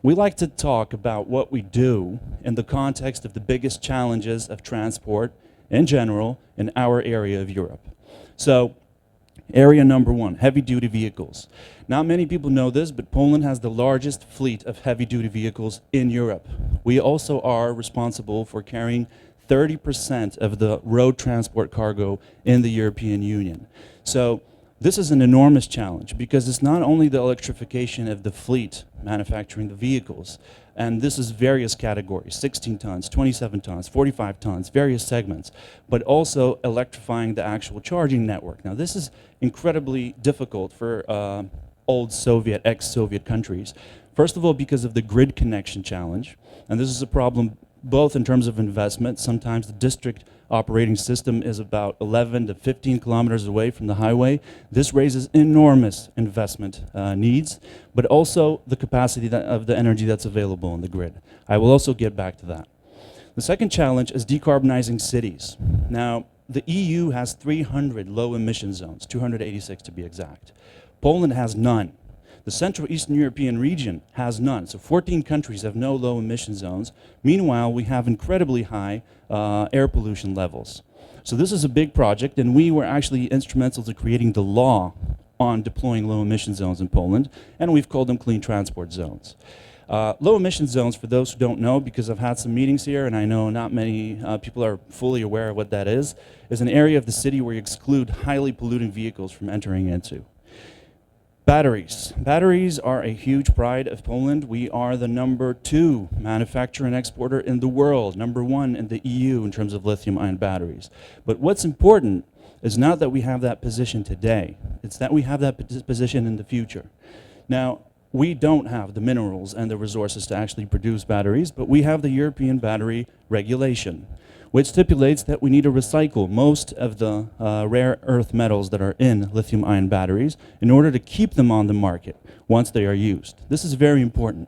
we like to talk about what we do in the context of the biggest challenges of transport in general in our area of Europe. So, area number 1, heavy-duty vehicles. Not many people know this, but Poland has the largest fleet of heavy-duty vehicles in Europe. We also are responsible for carrying 30% of the road transport cargo in the European Union. So this is an enormous challenge because it's not only the electrification of the fleet manufacturing the vehicles, and this is various categories, 16 tons, 27 tons, 45 tons, various segments, but also electrifying the actual charging network. Now this is incredibly difficult for old Soviet, ex-Soviet countries. First of all, because of the grid connection challenge, and this is a problem both in terms of investment. Sometimes the district operating system is about 11 to 15 kilometers away from the highway. This raises enormous investment needs, but also the capacity of the energy that's available on the grid. I will also get back to that. The second challenge is decarbonizing cities. Now, the EU has 300 low emission zones, 286 to be exact. Poland has none. The Central Eastern European region has none. So 14 countries have no low emission zones. Meanwhile, we have incredibly high air pollution levels. So this is a big project, and we were actually instrumental to creating the law on deploying low emission zones in Poland, and we've called them clean transport zones. Low emission zones, for those who don't know, because I've had some meetings here and I know not many people are fully aware of what that is an area of the city where you exclude highly polluting vehicles from entering into. Batteries. Batteries are a huge pride of Poland. We are the #2 manufacturer and exporter in the world, #1 in the EU in terms of lithium-ion batteries. But what's important is not that we have that position today, it's that we have that position in the future. Now, we don't have the minerals and the resources to actually produce batteries, but we have the European battery regulation, which stipulates that we need to recycle most of the rare earth metals that are in lithium-ion batteries in order to keep them on the market once they are used. This is very important.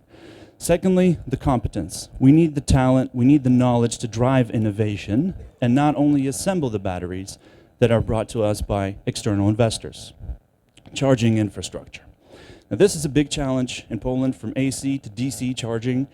Secondly, the competence. We need the talent, we need the knowledge to drive innovation and not only assemble the batteries that are brought to us by external investors. Charging infrastructure. Now, this is a big challenge in Poland, from AC to DC charging.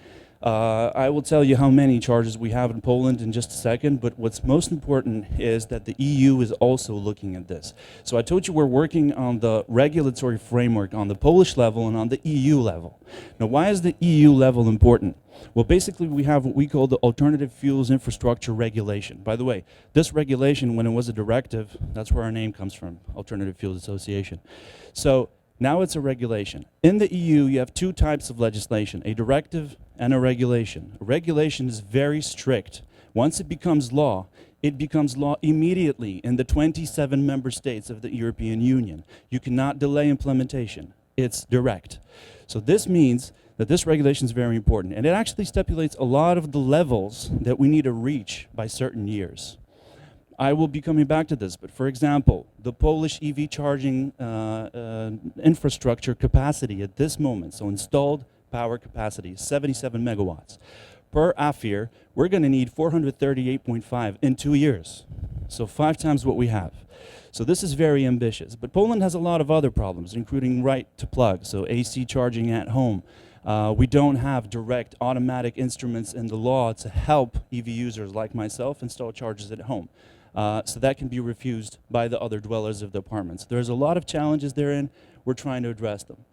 I will tell you how many chargers we have in Poland in just a second, but what's most important is that the EU is also looking at this. So I told you we're working on the regulatory framework on the Polish level and on the EU level. Now, why is the EU level important? Well, basically, we have what we call the Alternative Fuels Infrastructure Regulation. By the way, this regulation, when it was a directive, that's where our name comes from, Alternative Fuels Association. So now it's a regulation. In the EU, you have two types of legislation, a directive and a regulation. A regulation is very strict. Once it becomes law immediately in the 27 member states of the European Union. You cannot delay implementation. It's direct. So this means that this regulation is very important, and it actually stipulates a lot of the levels that we need to reach by certain years. I will be coming back to this, but for example, the Polish EV charging infrastructure capacity at this moment, so installed power capacity, is 77 megawatts. Per AFIR, we're going to need 438.5 in 2 years, so 5 times what we have. So this is very ambitious, but Poland has a lot of other problems, including right to plug, so AC charging at home. We don't have direct automatic instruments in the law to help EV users like myself install chargers at home. So that can be refused by the other dwellers of the apartments. There's a lot of challenges therein. We're trying to address them.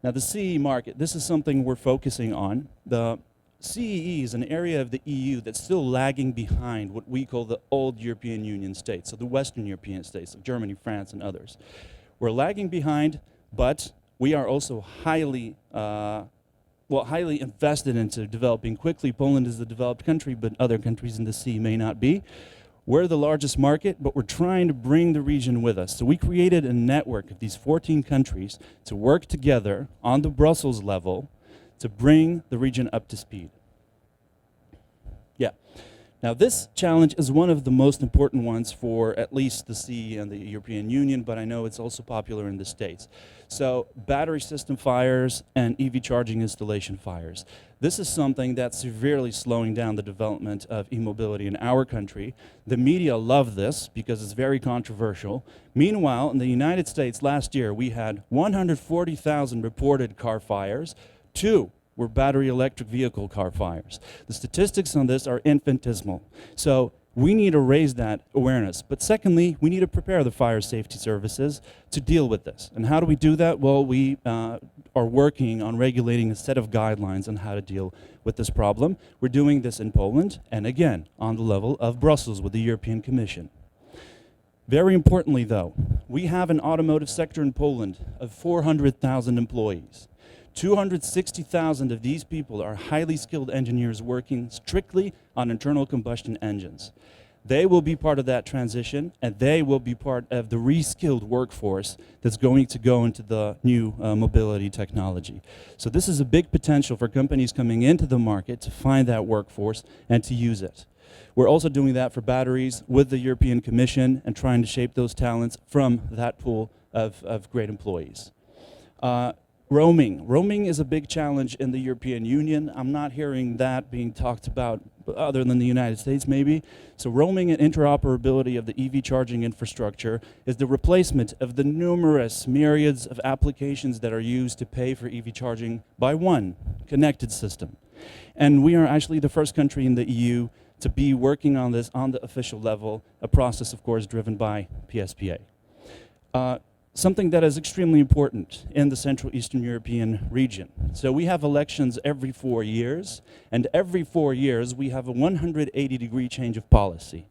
Now, the CEE market, this is something we're focusing on. The CEE is an area of the EU that's still lagging behind what we call the old European Union states, so the Western European states, like Germany, France, and others. We're lagging behind, but we are also highly invested into developing quickly. Poland is a developed country, but other countries in the CEE may not be. We're the largest market, but we're trying to bring the region with us. So we created a network of these 14 countries to work together on the Brussels level to bring the region up to speed. Yeah. Now, this challenge is one of the most important ones for at least the CEE and the European Union, but I know it's also popular in the States. So, battery system fires and EV charging installation fires. This is something that's severely slowing down the development of e-mobility in our country. The media love this because it's very controversial. Meanwhile, in the United States last year, we had 140,000 reported car fires. 2 were battery electric vehicle car fires. The statistics on this are infinitesimal. So we need to raise that awareness. But secondly, we need to prepare the fire safety services to deal with this. And how do we do that? Well, we are working on regulating a set of guidelines on how to deal with this problem. We're doing this in Poland, and again, on the level of Brussels with the European Commission. Very importantly, though, we have an automotive sector in Poland of 400,000 employees. 260,000 of these people are highly skilled engineers working strictly on internal combustion engines. They will be part of that transition, and they will be part of the reskilled workforce that's going to go into the new mobility technology. So this is a big potential for companies coming into the market to find that workforce and to use it. We're also doing that for batteries with the European Commission and trying to shape those talents from that pool of great employees. Roaming. Roaming is a big challenge in the European Union. I'm not hearing that being talked about other than the United States maybe. So roaming and interoperability of the EV charging infrastructure is the replacement of the numerous myriads of applications that are used to pay for EV charging by one connected system. And we are actually the first country in the EU to be working on this on the official level, a process, of course, driven by PSPA. Something that is extremely important in the Central Eastern European region. So we have elections every 4 years, and every 4 years we have a 180-degree change of policy.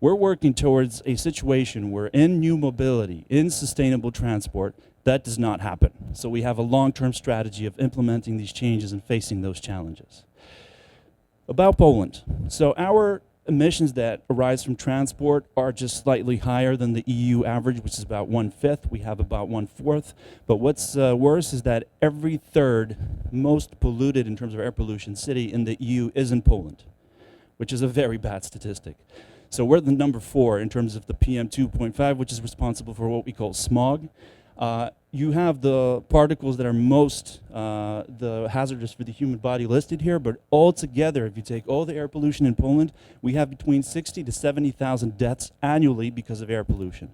We're working towards a situation where in new mobility, in sustainable transport, that does not happen. So we have a long-term strategy of implementing these changes and facing those challenges. About Poland. So our emissions that arise from transport are just slightly higher than the EU average, which is about 1/5. We have about 1/4. But what's worse is that every third most polluted in terms of air pollution city in the EU is in Poland, which is a very bad statistic. So we're the number 4 in terms of the PM 2.5, which is responsible for what we call smog. You have the particles that are most the hazardous for the human body listed here, but altogether, if you take all the air pollution in Poland, we have between 60 to 70,000 deaths annually because of air pollution.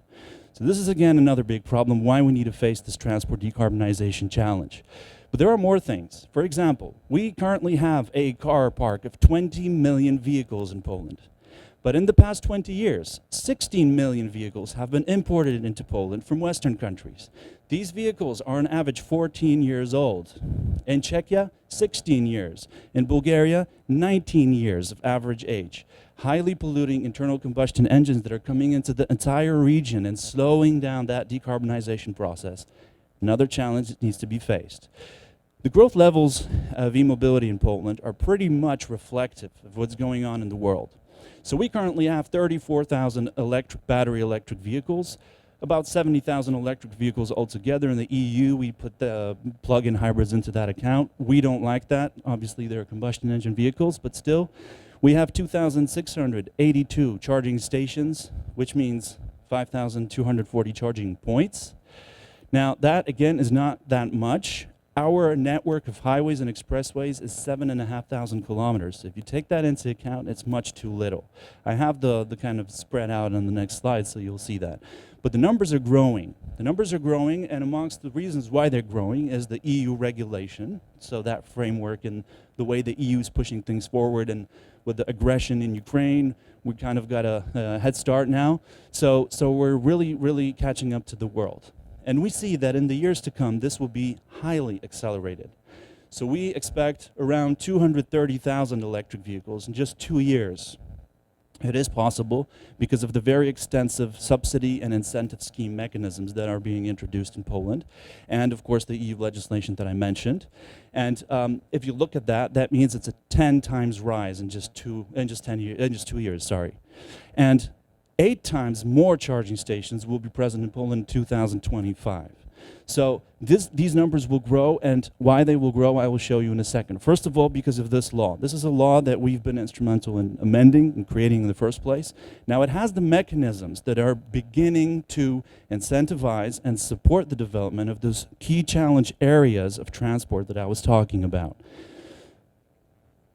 So this is again another big problem, why we need to face this transport decarbonization challenge. But there are more things. For example, we currently have a car park of 20 million vehicles in Poland. But in the past 20 years, 16 million vehicles have been imported into Poland from Western countries. These vehicles are on average 14 years old. In Czechia, 16 years. In Bulgaria, 19 years of average age. Highly polluting internal combustion engines that are coming into the entire region and slowing down that decarbonization process. Another challenge that needs to be faced. The growth levels of e-mobility in Poland are pretty much reflective of what's going on in the world. So we currently have 34,000 battery electric vehicles, about 70,000 electric vehicles altogether. In the EU, we put the plug-in hybrids into that account. We don't like that. Obviously, they're combustion engine vehicles, but still, we have 2,682 charging stations, which means 5,240 charging points. Now, that, again, is not that much. Our network of highways and expressways is 7,500 kilometers. If you take that into account, it's much too little. I have the kind of spread out on the next slide, so you'll see that. But the numbers are growing. The numbers are growing, and amongst the reasons why they're growing is the EU regulation. So that framework and the way the EU is pushing things forward, and with the aggression in Ukraine, we kind of got a head start now. So we're really catching up to the world. And we see that in the years to come, this will be highly accelerated. So we expect around 230,000 electric vehicles in just 2 years. It is possible because of the very extensive subsidy and incentive scheme mechanisms that are being introduced in Poland, and of course the EU legislation that I mentioned. And if you look at that, that means it's a 10 times rise in just 2 years. Sorry, and 8 times more charging stations will be present in Poland in 2025. So these numbers will grow, and why they will grow I will show you in a second. First of all, because of this law. This is a law that we've been instrumental in amending and creating in the first place. Now it has the mechanisms that are beginning to incentivize and support the development of those key challenge areas of transport that I was talking about.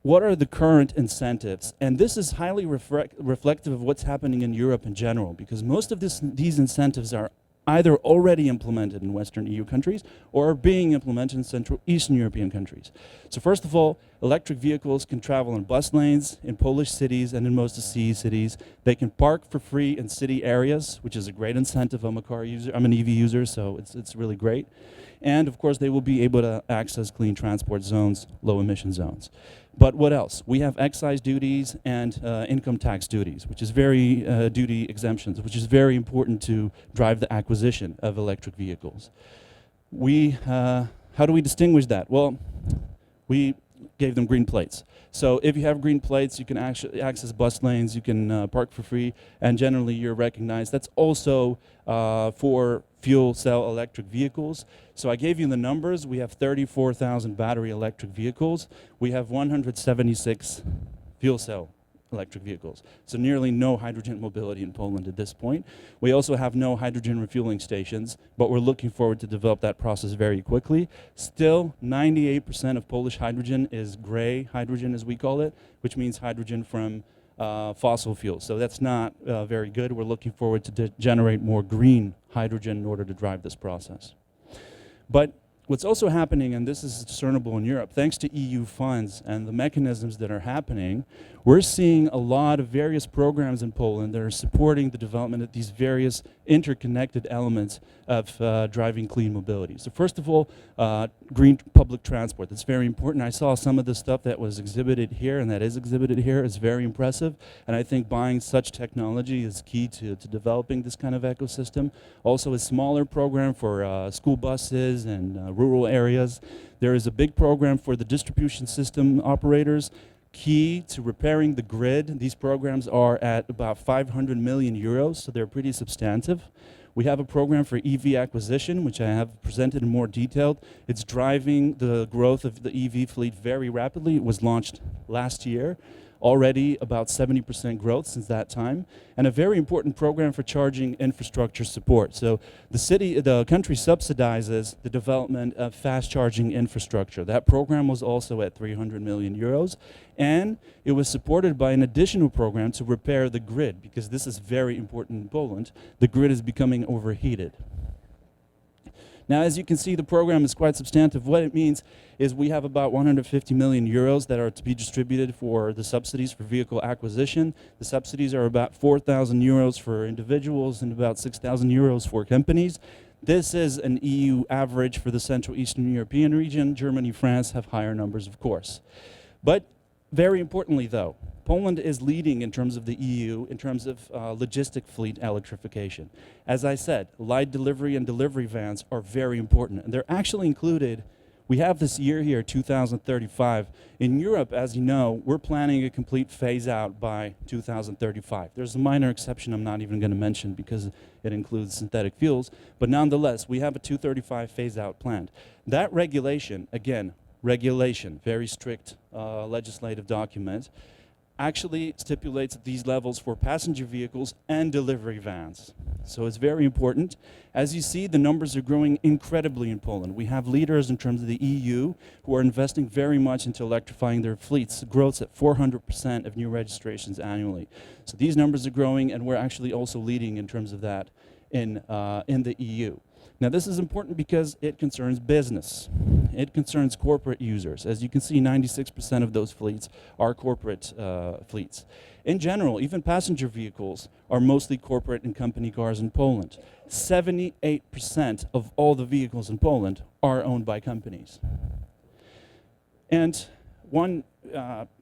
What are the current incentives? And this is highly reflective of what's happening in Europe in general, because most of these incentives are either already implemented in Western EU countries or are being implemented in Central Eastern European countries. So first of all, electric vehicles can travel in bus lanes in Polish cities and in most of CE cities. They can park for free in city areas, which is a great incentive. I'm a car user, I'm an EV user, so it's really great. And of course, they will be able to access clean transport zones, low emission zones. But what else? We have excise duties and income tax duties, which is duty exemptions, which is very important to drive the acquisition of electric vehicles. How do we distinguish that? Well, we gave them green plates. So if you have green plates, you can actually access bus lanes, you can park for free, and generally you're recognized. That's also for fuel cell electric vehicles. So I gave you the numbers. We have 34,000 battery electric vehicles. We have 176 fuel cell electric vehicles. So nearly no hydrogen mobility in Poland at this point. We also have no hydrogen refueling stations, but we're looking forward to develop that process very quickly. Still, 98% of Polish hydrogen is gray hydrogen, as we call it, which means hydrogen from fossil fuels. So that's not very good. We're looking forward to generate more green hydrogen in order to drive this process. But what's also happening, and this is discernible in Europe, thanks to EU funds and the mechanisms that are happening, we're seeing a lot of various programs in Poland that are supporting the development of these various interconnected elements of driving clean mobility. So first of all, green public transport. That's very important. I saw some of the stuff that was exhibited here and that is exhibited here. It's very impressive. And I think buying such technology is key to developing this kind of ecosystem. Also a smaller program for school buses and rural areas. There is a big program for the distribution system operators. key to repairing the grid. These programs are at about 500 million euros, so they're pretty substantive. We have a program for EV acquisition, which I have presented in more detail. It's driving the growth of the EV fleet very rapidly. It was launched last year. Already about 70% growth since that time, and a very important program for charging infrastructure support. So the country subsidizes the development of fast charging infrastructure. That program was also at 300 million euros, and it was supported by an additional program to repair the grid, because this is very important in Poland. The grid is becoming overheated. Now, as you can see, the program is quite substantive. What it means is we have about 150 million euros that are to be distributed for the subsidies for vehicle acquisition. The subsidies are about 4,000 euros for individuals and about 6,000 euros for companies. This is an EU average for the Central Eastern European region. Germany, France have higher numbers, of course. But very importantly, though, Poland is leading in terms of the EU, in terms of logistic fleet electrification. As I said, light delivery and delivery vans are very important. And they're actually included, we have this year here, 2035. In Europe, as you know, we're planning a complete phase out by 2035. There's a minor exception I'm not even going to mention because it includes synthetic fuels. But nonetheless, we have a 2035 phase out planned. That regulation, again, regulation, very strict legislative document, actually stipulates these levels for passenger vehicles and delivery vans. So it's very important. As you see, the numbers are growing incredibly in Poland. We have leaders in terms of the EU who are investing very much into electrifying their fleets. Growth's at 400% of new registrations annually. So these numbers are growing, and we're actually also leading in terms of that in the EU. Now, this is important because it concerns business. It concerns corporate users. As you can see, 96% of those fleets are corporate fleets. In general, even passenger vehicles are mostly corporate and company cars in Poland. 78% of all the vehicles in Poland are owned by companies. And one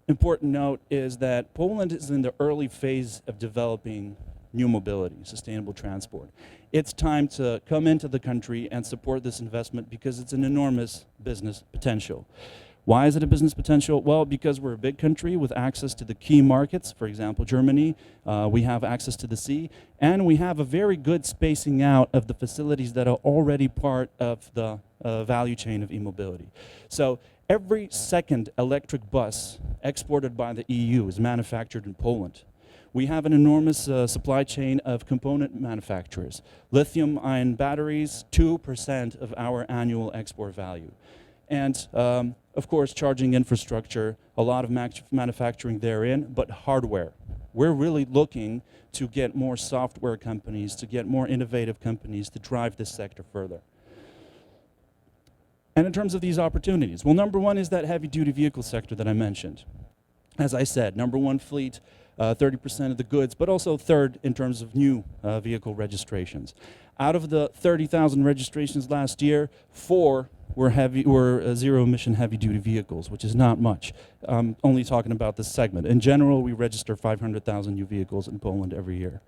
important note is that Poland is in the early phase of developing new mobility, sustainable transport. It's time to come into the country and support this investment because it's an enormous business potential. Why is it a business potential? Well, because we're a big country with access to the key markets, for example, Germany, we have access to the sea, and we have a very good spacing out of the facilities that are already part of the value chain of e-mobility. So every second electric bus exported by the EU is manufactured in Poland. We have an enormous supply chain of component manufacturers. Lithium-ion batteries, 2% of our annual export value. And, of course, charging infrastructure, a lot of manufacturing therein, but hardware. We're really looking to get more software companies, to get more innovative companies to drive this sector further. And in terms of these opportunities, well, number one is that heavy-duty vehicle sector that I mentioned. As I said, number one fleet, 30% of the goods, but also third in terms of new vehicle registrations. Out of the 30,000 registrations last year, 4 were zero-emission heavy-duty vehicles, which is not much. Only talking about this segment. In general, we register 500,000 new vehicles in Poland every year.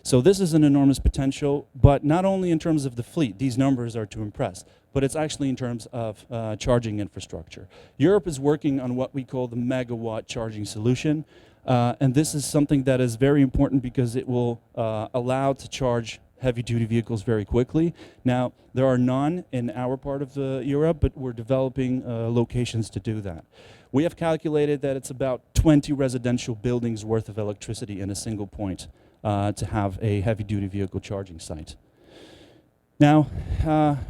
So this is an enormous potential, but not only in terms of the fleet, these numbers are to impress, but it's actually in terms of charging infrastructure. Europe is working on what we call the megawatt charging solution, and this is something that is very important because it will allow to charge heavy-duty vehicles very quickly. Now, there are none in our part of Europe, but we're developing locations to do that. We have calculated that it's about 20 residential buildings worth of electricity in a single point to have a heavy-duty vehicle charging site. Now,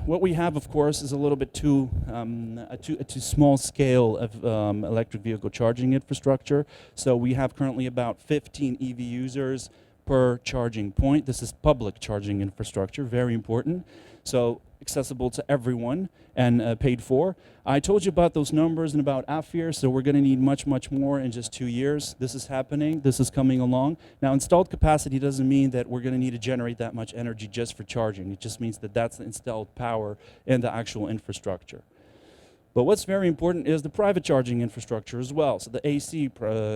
what we have, of course, is a little bit too small scale of electric vehicle charging infrastructure. So we have currently about 15 EV users per charging point. This is public charging infrastructure, very important. So accessible to everyone and paid for. I told you about those numbers and about AFIR, so we're going to need much, much more in just 2 years. This is happening. This is coming along. Now, installed capacity doesn't mean that we're going to need to generate that much energy just for charging. It just means that that's the installed power in the actual infrastructure. But what's very important is the private charging infrastructure as well, so the AC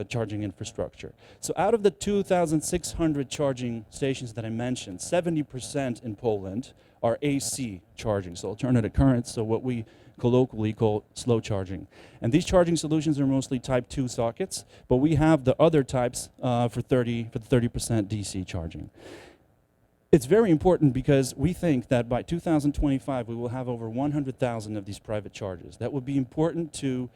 charging infrastructure. So out of the 2,600 charging stations that I mentioned, 70% in Poland are AC charging, so alternative current. So what we colloquially called slow charging. And these charging solutions are mostly type 2 sockets, but we have the other types for the 30% DC charging. It's very important because we think that by 2025 we will have over 100,000 of these private chargers. That would be important to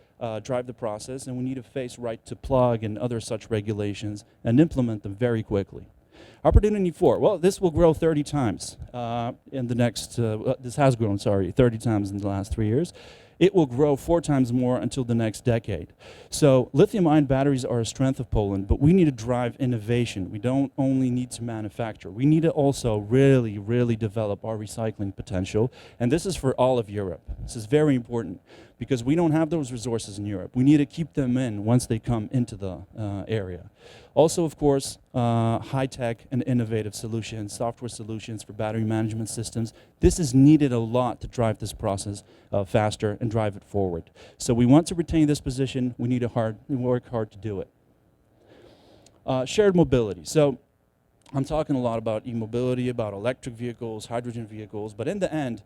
drive the process, and we need to face right to plug and other such regulations and implement them very quickly. Opportunity 4, well, this will grow 30 times in the next, this has grown, 30 times in the last 3 years. It will grow 4 times more until the next decade. So lithium-ion batteries are a strength of Poland, but we need to drive innovation. We don't only need to manufacture. We need to also really, really develop our recycling potential. And this is for all of Europe. This is very important because we don't have those resources in Europe. We need to keep them in once they come into the area. Also, of course, high-tech and innovative solutions, software solutions for battery management systems. This is needed a lot to drive this process faster and drive it forward. So we want to retain this position. We need to work hard to do it. Shared mobility. So I'm talking a lot about e-mobility, about electric vehicles, hydrogen vehicles, but in the end,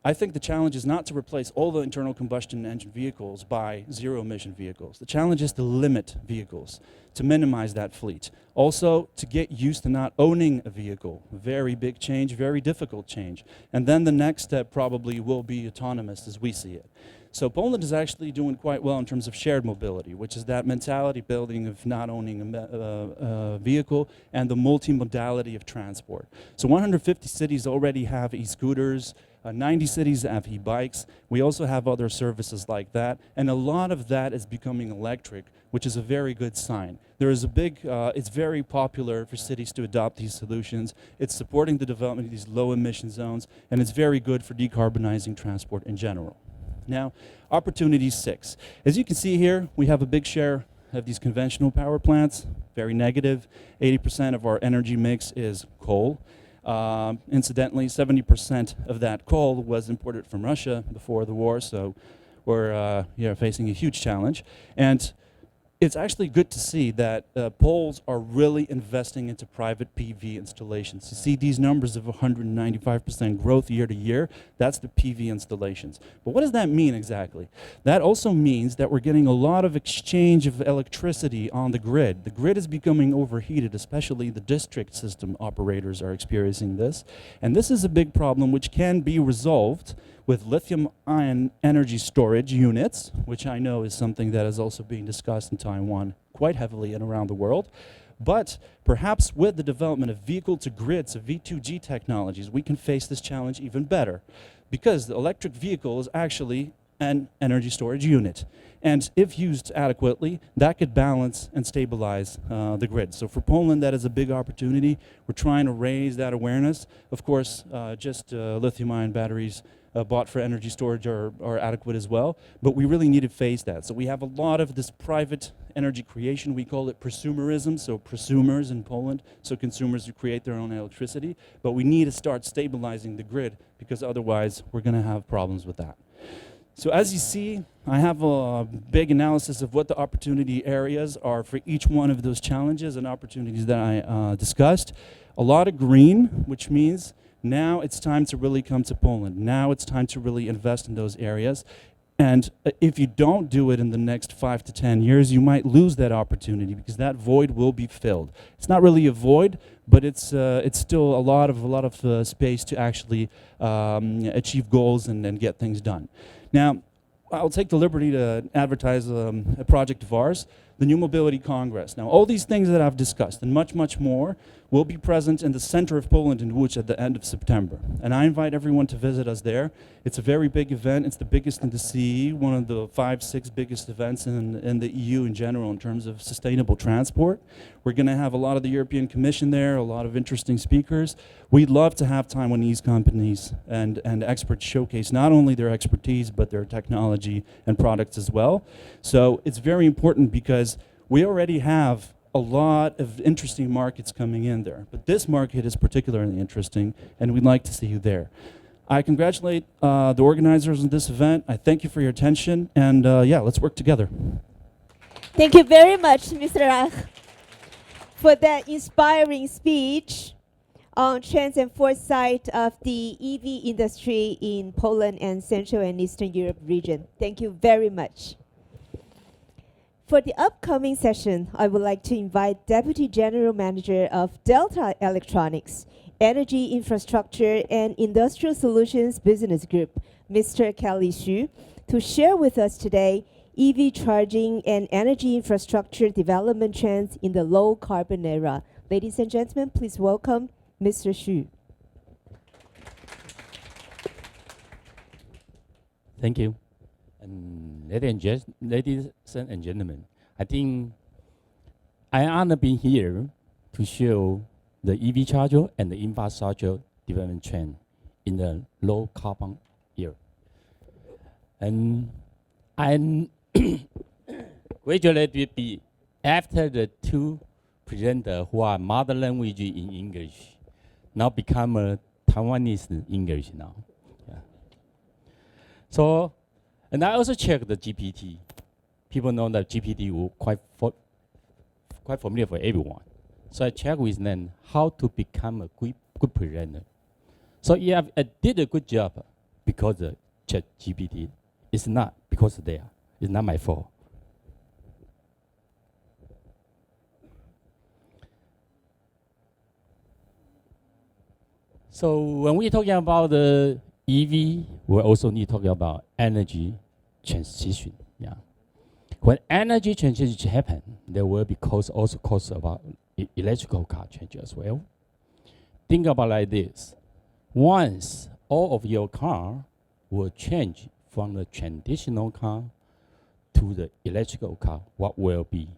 I think the challenge is not to replace all the internal combustion engine vehicles by zero-emission vehicles. The challenge is to limit vehicles, to minimize that fleet. Also, to get used to not owning a vehicle. Very big change, very difficult change. And then the next step probably will be autonomous as we see it. So Poland is actually doing quite well in terms of shared mobility, which is that mentality building of not owning a vehicle and the multimodality of transport. So 150 cities already have e-scooters, 90 cities have e-bikes. We also have other services like that, and a lot of that is becoming electric, which is a very good sign. There is a big, it's very popular for cities to adopt these solutions. It's supporting the development of these low emission zones, and it's very good for decarbonizing transport in general. Now, opportunity 6. As you can see here, we have a big share of these conventional power plants, very negative. 80% of our energy mix is coal. Incidentally, 70% of that coal was imported from Russia before the war, so we're facing a huge challenge. And it's actually good to see that Poles are really investing into private PV installations. You see these numbers of 195% growth year to year, that's the PV installations. But what does that mean exactly? That also means that we're getting a lot of exchange of electricity on the grid. The grid is becoming overheated, especially the district system operators are experiencing this. And this is a big problem which can be resolved with lithium-ion energy storage units, which I know is something that is also being discussed in Taiwan quite heavily and around the world. But perhaps with the development of vehicle-to-grid, so V2G technologies, we can face this challenge even better, because the electric vehicle is actually an energy storage unit. And if used adequately, that could balance and stabilize the grid. So for Poland, that is a big opportunity. We're trying to raise that awareness. Of course, just lithium-ion batteries bought for energy storage are adequate as well, but we really need to face that. So we have a lot of this private energy creation. We call it prosumerism, so prosumers in Poland, so consumers who create their own electricity. But we need to start stabilizing the grid, because otherwise we're going to have problems with that. So as you see, I have a big analysis of what the opportunity areas are for each one of those challenges and opportunities that I discussed. A lot of green, which means now it's time to really come to Poland. Now it's time to really invest in those areas. And if you don't do it in the next 5 to 10 years, you might lose that opportunity, because that void will be filled. It's not really a void, but it's still a lot of space to actually achieve goals and get things done. Now, I'll take the liberty to advertise a project of ours, the New Mobility Congress. Now, all these things that I've discussed and much, much more will be present in the center of Poland in Łódź at the end of September. And I invite everyone to visit us there. It's a very big event. It's the biggest in the CE, one of the 5, 6 biggest events in the EU in general in terms of sustainable transport. We're going to have a lot of the European Commission there, a lot of interesting speakers. We'd love to have Taiwanese companies and experts showcase not only their expertise, but their technology and products as well. So it's very important, because we already have a lot of interesting markets coming in there. But this market is particularly interesting, and we'd like to see you there. I congratulate the organizers of this event. I thank you for your attention, and yeah, let's work together. Thank you very much, Mr. Rajch, for that inspiring speech. on trends and foresight of the EV industry in Poland and Central and Eastern Europe region. Thank you very much. For the upcoming session, I would like to invite Deputy General Manager of Delta Electronics, Energy Infrastructure and Industrial Solutions Business Group, Mr. Kelly Shyu, to share with us today EV charging and energy infrastructure development trends in the low carbon era. Ladies and gentlemen, please welcome Mr. Shyu. Thank you. And ladies and gentlemen, I think I honor being here to show the EV charger and the infrastructure development trend in the low carbon era. And I'm gradually will be after the two presenters who are mother language in English, now become a Taiwanese English now. Yeah. So, and I also checked the GPT. People know that GPT is quite familiar for everyone. So I checked with them how to become a good presenter. So yeah, I did a good job because of ChatGPT. It's not because of there. It's not my fault. So when we're talking about the EV, we also need to talk about energy transition. Yeah. When energy transition happen, there will be also cost about electrical car change as well. Think about like this. Once all of your car will change from the traditional car to the electrical car, what will be?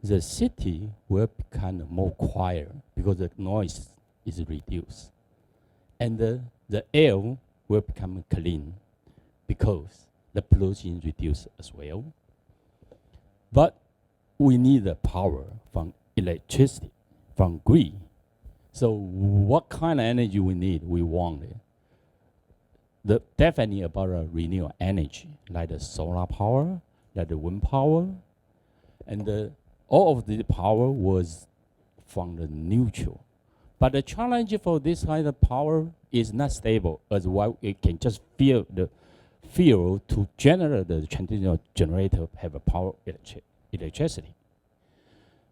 The city will become more quiet because the noise is reduced. And the air will become clean because the pollution is reduced as well. But we need the power from electricity, from grid. So what kind of energy we need? We want it. Definitely about renewable energy, like the solar power, like the wind power, and all of the power was from the neutral. But the challenge for this kind of power is not stable, as well it can just feel the fuel to generate the traditional generator have a power electricity.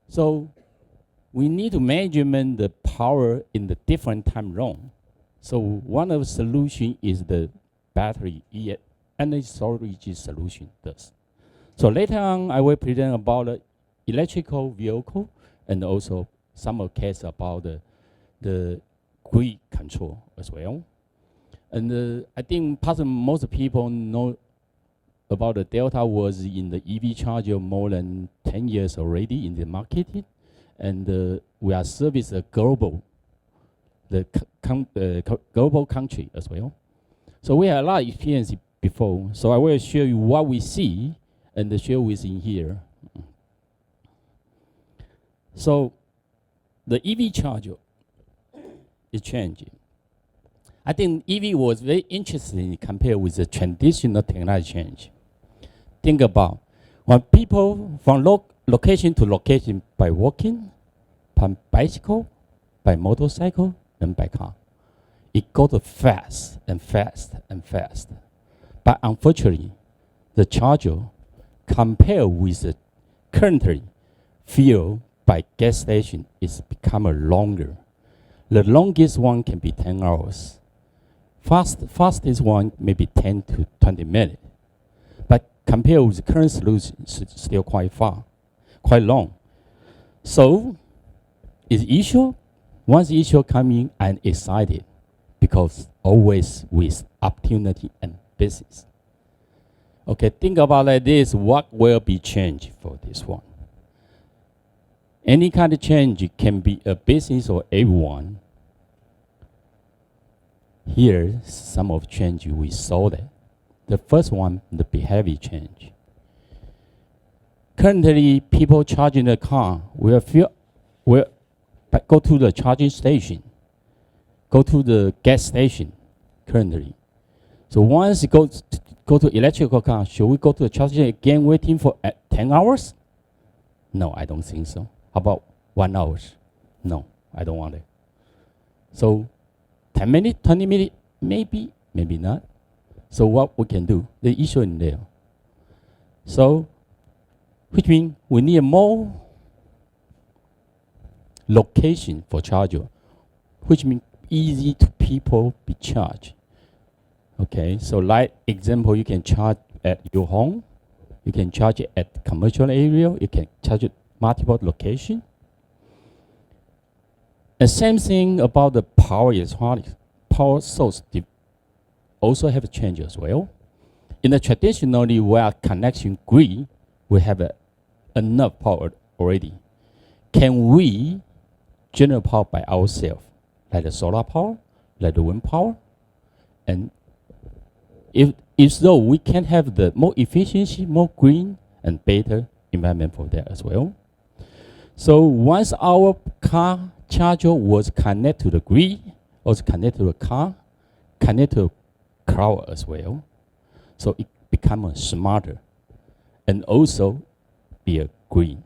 So we need to measurement the power in the different time zone. So one of the solution is the battery energy storage solution does. So later on, I will present about the electrical vehicle and also some case about the grid control as well. And I think possibly most people know about the Delta was in the EV charger more than 10 years already in the market. And we are service a global global country as well. So we have a lot of experience before. So I will show you what we see and share with you here. So the EV charger is changing. I think EV was very interesting compared with the traditional technology change. Think about when people from location to location by walking, by bicycle, by motorcycle, and by car. It goes fast and fast and fast. But unfortunately, the charger compared with the currently fuel by gas station is becoming longer. The longest one can be 10 hours. Fastest one maybe 10 to 20 minutes. But compared with the current solution, it's still quite long. So, is issue? Once issue coming, I'm excited because always with opportunity and business. Okay, think about like this, what will be changed for this one? Any kind of change can be a business or everyone. Here, some of change we saw that. The first one, the behavior change. Currently, people charging the car will go to the charging station, go to the gas station currently. So once you go to electrical car, should we go to the charging again waiting for 10 hours? No, I don't think so. How about 1 hour? No, I don't want it. So 10 minutes, 20 minutes, maybe, maybe not. So what we can do, the issue in there. So, which means we need more location for charger, which means easy to people be charged. Okay, so like example, you can charge at your home, you can charge it at commercial area, you can charge it multiple location. The same thing about the power electronics, power source also have a change as well. In the traditionally where connection grid, we have enough power already. Can we generate power by ourselves, like the solar power, like the wind power? And if so, we can have the more efficiency, more green, and better environment for that as well. So once our car charger was connected to the grid, also connected to the car, connected to cloud as well. So it becomes smarter and also be a green.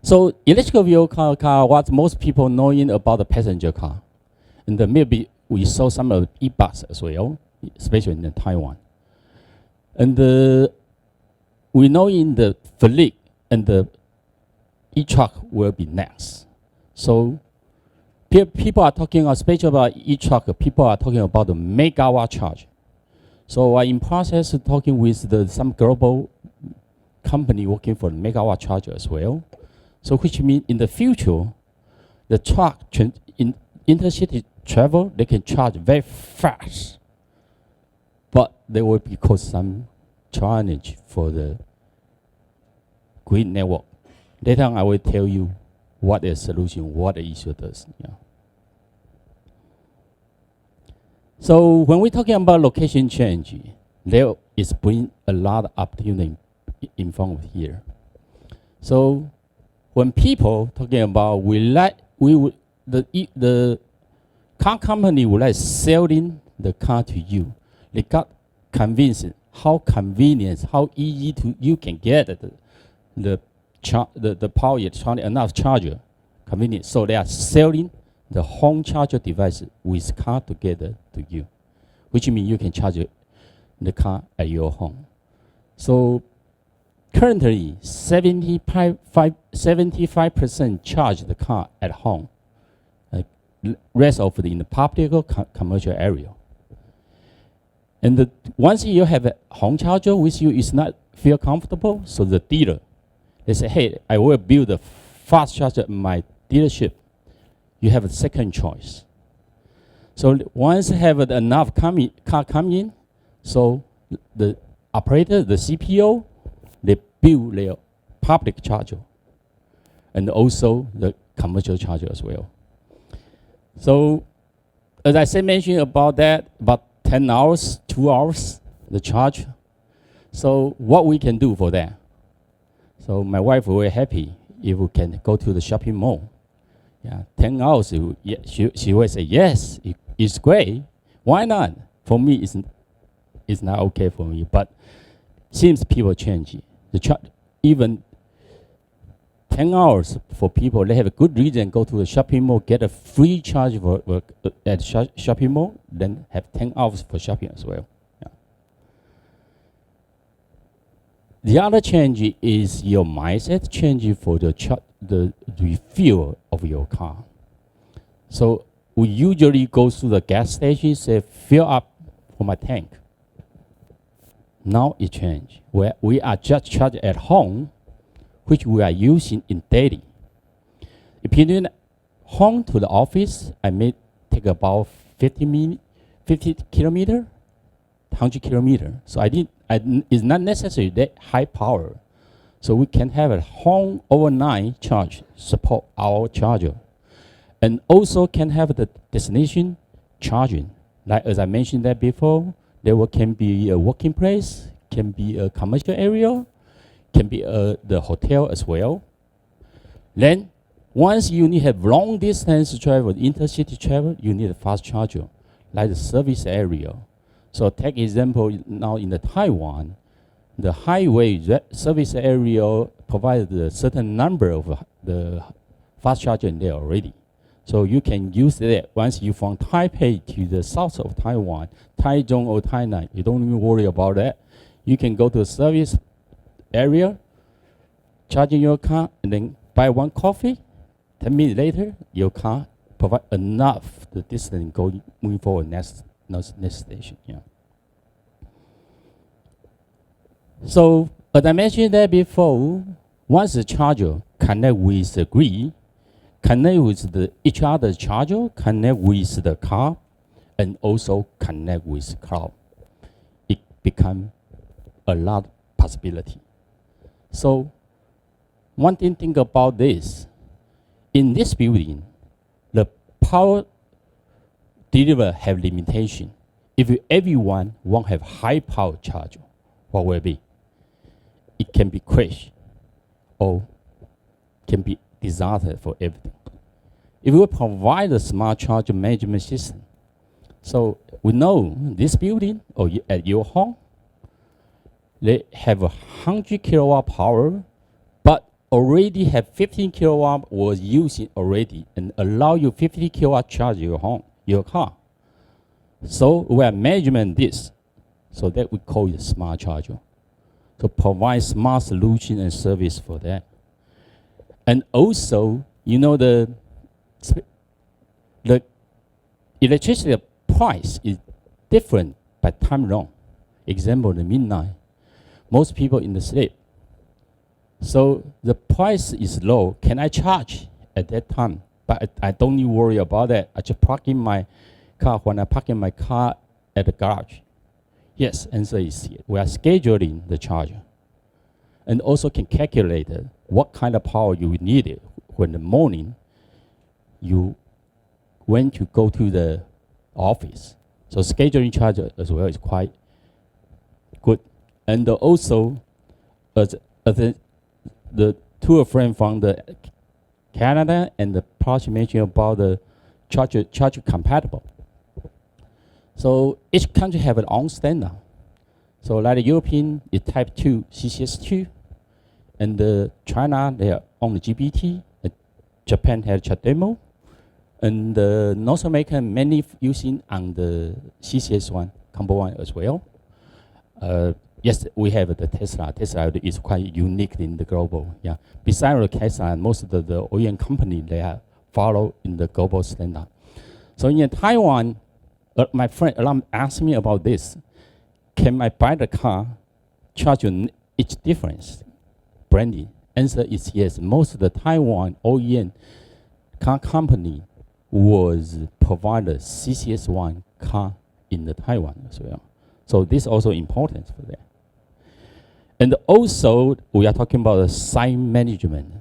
So electrical vehicle car, what most people knowing about the passenger car. And then maybe we saw some of the e-bus as well, especially in Taiwan. And we know in the fleet and the e-truck will be next. So people are talking, especially about e-truck, people are talking about the megawatt charge. So I'm in process of talking with some global company working for the megawatt charger as well. So which means in the future, the truck in intercity travel, they can charge very fast. But there will be cause some challenge for the grid network. Later on, I will tell you what the solution, what the issue does. Yeah. So when we're talking about location change, there is bring a lot of opportunity in front of here. So when people talking about the car company would like selling the car to you, they got convinced how convenient, how easy to you can get the power electronic enough charger convenient. So they are selling the home charger device with car together to you, which means you can charge the car at your home. So currently, 75% charge the car at home. Rest of it in the public or commercial area. And once you have a home charger with you, it's not feel comfortable. So the dealer, they say, hey, I will build a fast charger in my dealership. You have a second choice. So once you have enough car come in, so the operator, the CPO, they build their public charger and also the commercial charger as well. So as I said, mentioned about that, about 10 hours, 2 hours, the charge. So what we can do for that? So my wife will be happy if we can go to the shopping mall. Yeah, 10 hours, she will say, yes, it's great. Why not? For me, it's not okay for me, but seems people change. Even 10 hours for people, they have a good reason go to the shopping mall, get a free charge at shopping mall, then have 10 hours for shopping as well. Yeah. The other change is your mindset change for the refuel of your car. So we usually go to the gas station, say, fill up for my tank. Now it changed, where we are just charged at home, which we are using in daily. If you do home to the office, I may take about 50 kilometer, 100 kilometer. So it's not necessarily that high power. So we can have a home overnight charge, support our charger. And also can have the destination charging. Like as I mentioned that before, there can be a working place, can be a commercial area, can be the hotel as well. Then, once you need to have long distance travel, intercity travel, you need a fast charger, like the service area. So take example, now in the Taiwan, the highway service area provides a certain number of the fast charger in there already. So you can use that once you from Taipei to the south of Taiwan, Taichung or Tainan. You don't even worry about that. You can go to the service area, charging your car, and then buy one coffee. 10 minutes later, your car provide enough the distance going moving forward next station. Yeah. So as I mentioned that before, once the charger connect with the grid, connect with each other's charger, connect with the car, and also connect with cloud, it become a lot possibility. So one thing think about this, in this building, the power deliver have limitation. If everyone won't have high power charger, what will it be? It can be crash or can be disaster for everything. If we provide a smart charger management system, so we know this building or at your home, they have 100 kilowatt power, but already have 15 kilowatt was using already and allow you 50 kilowatt charge your home, your car. So we are measuring this, so that we call it smart charger. So provide smart solution and service for that. And also, you know, the electricity price is different by time zone. Example, the midnight, most people in the sleep. So the price is low. Can I charge at that time? But I don't need to worry about that. I just park in my car when I park in my car at the garage. Yes, answer is yes. We are scheduling the charger. And also can calculate what kind of power you need it when the morning you went to go to the office. So scheduling charger as well is quite good. And also, the two friends from the Canada and the project mentioned about the charger compatible. So each country have an own standard. So like the European is type 2, CCS2, and China, they are on the GBT, Japan has CHAdeMO, and North America mainly using on the CCS1, combo 1 as well. Yes, we have the Tesla. Tesla is quite unique in the global. Yeah. Besides the Tesla, most of the OEM company, they are follow in the global standard. So in Taiwan, my friend asked me about this. Can I buy the car, charge each difference, branding? Answer is yes. Most of the Taiwan OEM car company was provide a CCS1 car in the Taiwan as well. So this also important for that. And also, we are talking about the site management.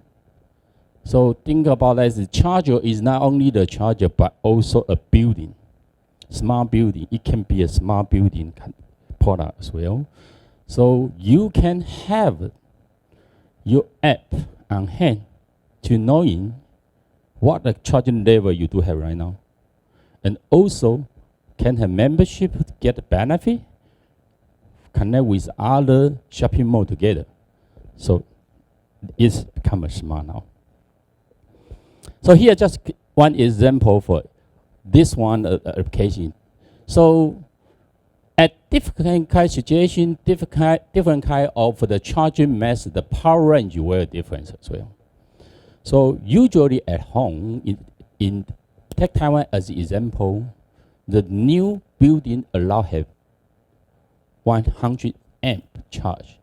So think about that, the charger is not only the charger, but also a building, smart building. It can be a smart building product as well. So you can have your app on hand to knowing what the charging level you do have right now. And also can have membership, get the benefit, connect with other shopping mall together. So it's become smart now. So here just one example for this one application. So at different kind of situation, different kind of the charging method, the power range will different as well. So usually at home, in take Taiwan as an example, the new building allow have 100 amp charge,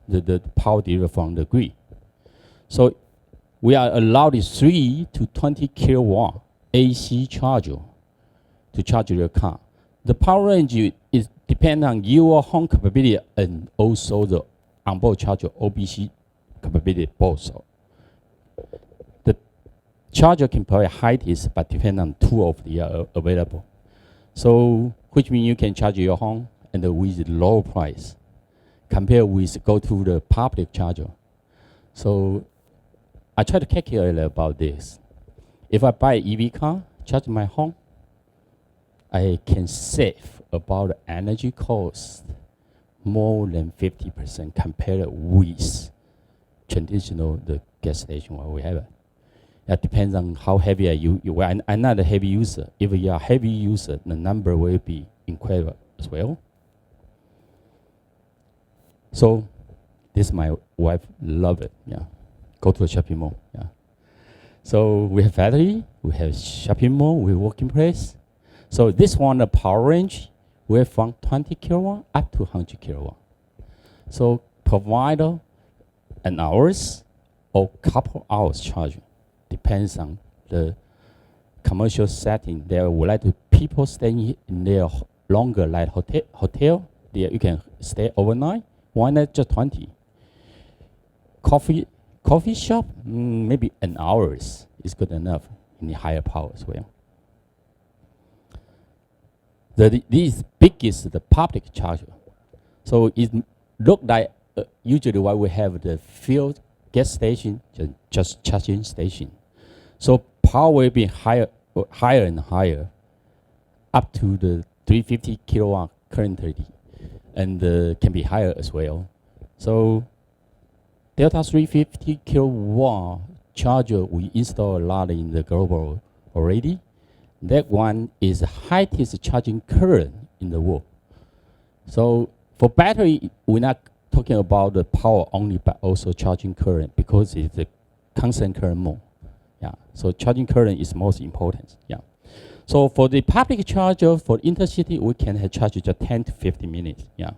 the power delivered from the grid. So we are allowed 3 to 20 kilowatt AC charger to charge your car. The power range is depend on your home capability and also the onboard charger OBC capability both. The charger can provide height but depend on two of the available. So which means you can charge your home and with low price compared with go to the public charger. So I try to calculate about this. If I buy an EV car, charge my home, I can save about the energy cost more than 50% compared with traditional the gas station what we have. It depends on how heavy are you. I'm not a heavy user. If you are a heavy user, the number will be incredible as well. So this my wife love it. Yeah, go to a shopping mall. Yeah. So we have battery, we have shopping mall, we have working place. So this one, the power range, we're from 20 kilowatt up to 100 kilowatt. So provide an hours or couple hours charging, depends on the commercial setting. There would like to people staying in their longer like hotel. There you can stay overnight. Why not just 20? Coffee shop, maybe an hours is good enough in the higher power as well. This biggest the public charger. So it look like usually why we have the field gas station, just charging station. So power will be higher and higher, up to the 350 kilowatt currently, and can be higher as well. So Delta 350 kilowatt charger we install a lot in the global already. That one is the highest charging current in the world. So for battery, we're not talking about the power only, but also charging current because it's the constant current mode. Yeah. So charging current is most important. Yeah. So for the public charger for intercity, we can have charge just 10 to 15 minutes. Yeah.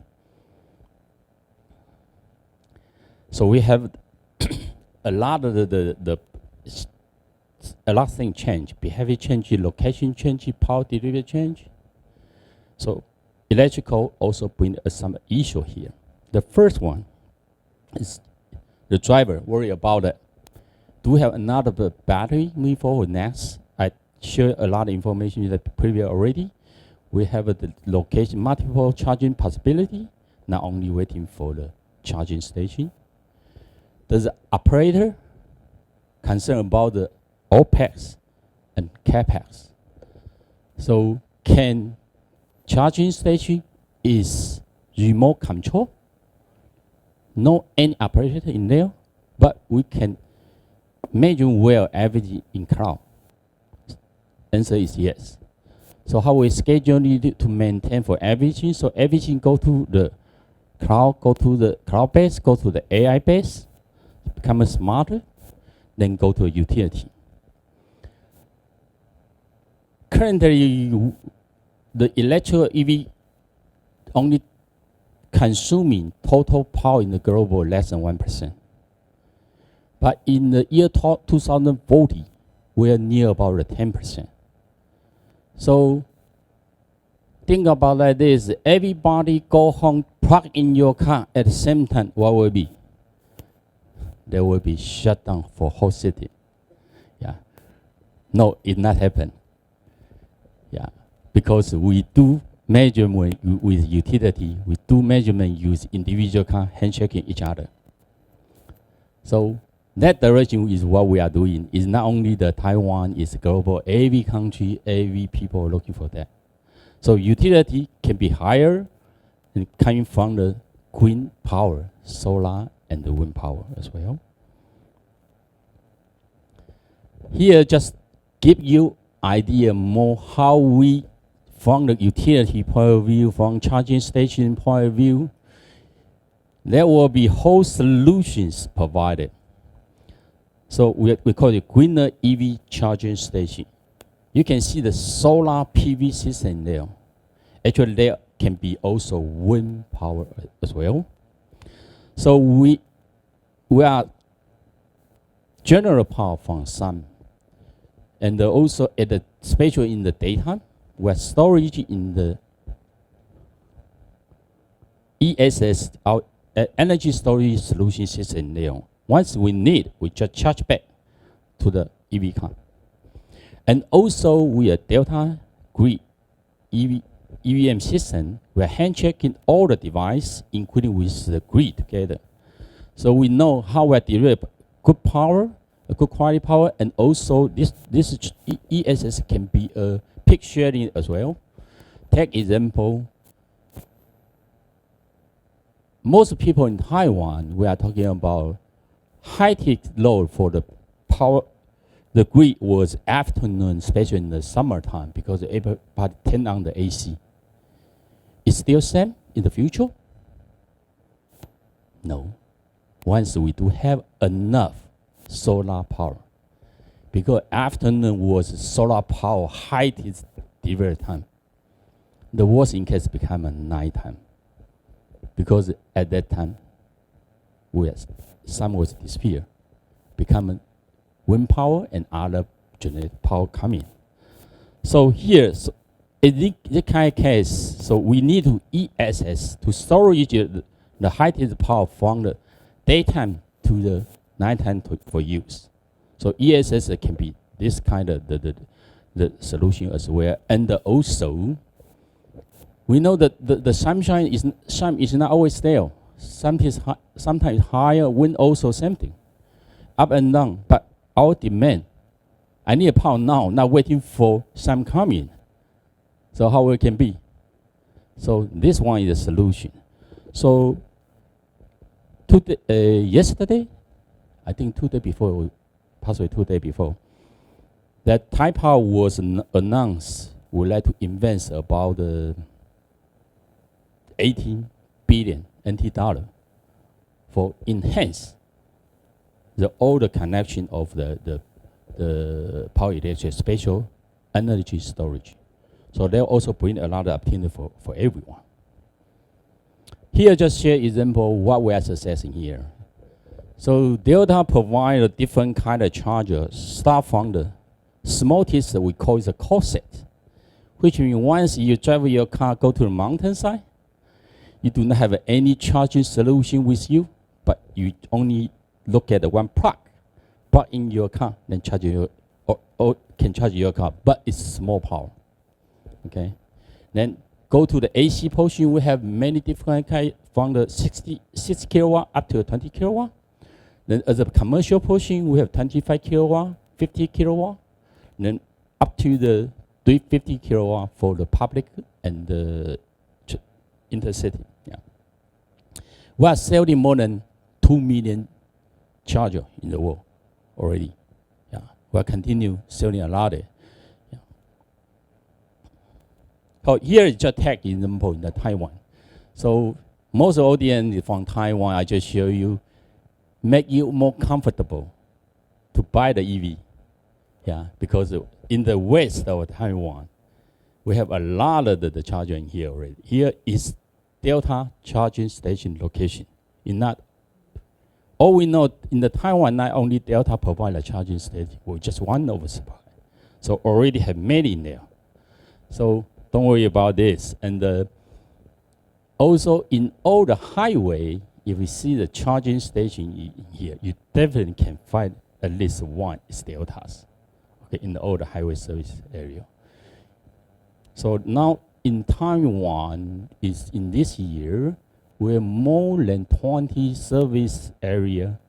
So we have a lot of a lot of things change. Behavior change, location change, power delivery change. So electrical also bring us some issue here. The first one is the driver worry about it. Do we have another battery moving forward next? I share a lot of information in the previous already. We have the location, multiple charging possibility, not only waiting for the charging station. Does the operator concern about the OPEX and CAPEX? So can charging station is remote control? No any operator in there, but we can measure well everything in cloud. Answer is yes. So how we schedule it to maintain for everything? So everything go to the cloud, go to the cloud base, go to the AI base, become smarter, then go to a utility. Currently, the electrical EV only consuming total power in the global less than 1%. But in the year 2040, we are near about the 10%. So think about like this, everybody go home, plug in your car at the same time, what will be? There will be shutdown for whole city. Yeah. No, it not happen. Yeah. Because we do measurement with utility, we do measurement use individual car handshaking each other. So that direction is what we are doing. It's not only the Taiwan, it's global. Every country, every people looking for that. So utility can be higher and coming from the green power, solar and the wind power as well. Here just give you idea more how we, from the utility point of view, from charging station point of view, there will be whole solutions provided. So we call it greener EV charging station. You can see the solar PV system there. Actually, there can be also wind power as well. So we are general power from sun, and also at the especially in the daytime, we have storage in the ESS, our energy storage solution system there. Once we need, we just charge back to the EV car. And also we are Delta Grid EVM system. We are hand checking all the devices, including with the grid together. So we know how we deliver good power, a good quality power, and also this ESS can be a peak sharing as well. Take example, most people in Taiwan, we are talking about high-tech load for the power, the grid was afternoon, especially in the summertime, because everybody turn on the AC. Is still same in the future? No. Once we do have enough solar power, because afternoon was solar power highest delivery time. The worst in case become a nighttime, because at that time, sun was disappear, become wind power and other generated power coming. So here, in this kind of case, so we need to ESS to storage the highest power from the daytime to the nighttime for use. So ESS can be this kind of the solution as well. And also, we know that the sun is not always there. Sometimes higher, wind also same thing, up and down. But our demand, I need a power now, not waiting for sun coming. So how it can be? So this one is a solution. So yesterday, I think 2 days before, possibly 2 days before, that Taiwan was announced would like to invest about 18 billion NT dollar for enhance all the connection of the power electric spatial energy storage. So they'll also bring a lot of opportunity for everyone. Here, just share example what we are assessing here. So Delta provide a different kind of charger, start from the smallest, we call it a corset, which means once you drive your car, go to the mountainside, you do not have any charging solution with you, but you only look at the one plug in your car, then charge your, or can charge your car, but it's small power. Okay, then go to the AC portion. We have many different kinds from the 66 kilowatt up to 20 kilowatt. Then as a commercial portion, we have 25 kilowatt, 50 kilowatt, then up to the 350 kilowatt for the public and the intercity. Yeah, we are selling more than 2 million chargers in the world already. Yeah, we'll continue selling a lot. So here is just tech example in the Taiwan. So most audience from Taiwan, I just show you, make you more comfortable to buy the EV. Yeah, because in the west of Taiwan, we have a lot of the charger in here already. Here is Delta charging station location. In that, all we know in the Taiwan, not only Delta provide a charging station, we're just one oversupply. So already have many in there. So don't worry about this. And also in all the highway, if you see the charging station here, you definitely can find at least one is Delta's. Okay, in all the highway service area. So now in Taiwan, is in this year, we have more than 20 service area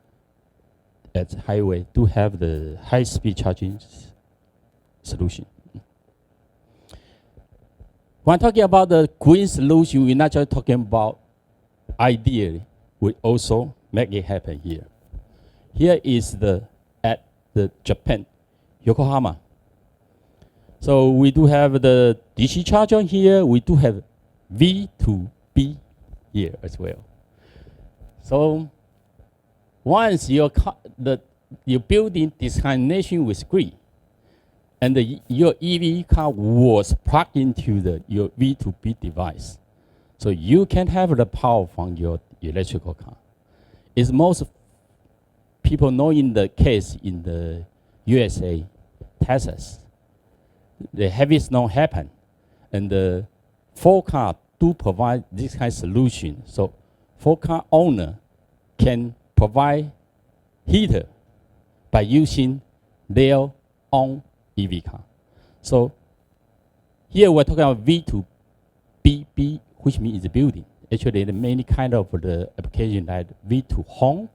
at highway to have the high-speed charging solution. When talking about the green solution, we're not just talking about ideally, we also make it happen here. Here is at the Japan, Yokohama. So we do have the DC charger here. We do have V2B here as well. So once your building destination with grid, and your EV car was plugged into your V2B device, so you can have the power from your electrical car. It's most people know in the case in the USA, Texas, the heavy snow happened, and the Ford car do provide this kind of solution. So Ford car owner can provide heater by using their own EV car. So here we're talking about V2BB, which means the building. Actually, there are many kind of the application like V2 home,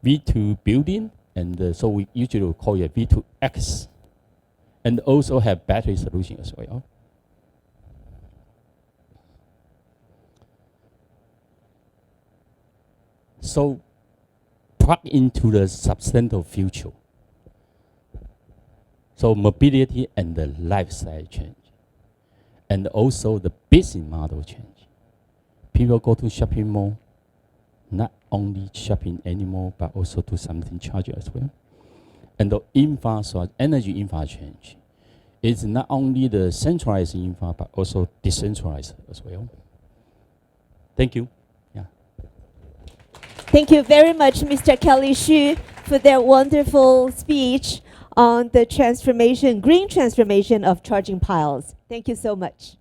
V2 building, and so we usually call it V2X, and also have battery solution as well. So plug into the substantial future. So mobility and the lifestyle change, and also the business model change. People go to shopping mall, not only shopping anymore, but also do something charge as well. And the infrastructure, energy infra change. It's not only the centralized infra, but also decentralized as well. Thank you. Yeah. Thank you very much, Mr. Kelly Shyu, for that wonderful speech on the transformation, green transformation of charging piles. Thank you so much.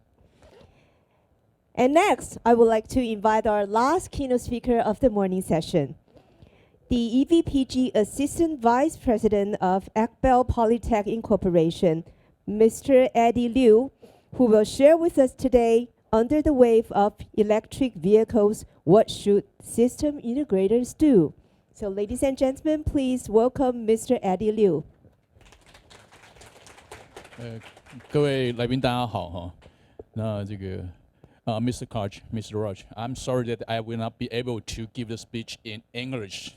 And next, I would like to invite our last keynote speaker of the morning session, the EVPG Assistant Vice President of Akbel Polytech Incorporation, Mr. Eddie Liu, who will share with us today, under the wave of electric vehicles, what should system integrators do? So ladies and gentlemen, please welcome Mr. Eddie Liu. 各位来宾大家好哈，那这个Mr. Kadri, Mr. Rajch, I'm sorry that I will not be able to give the speech in English,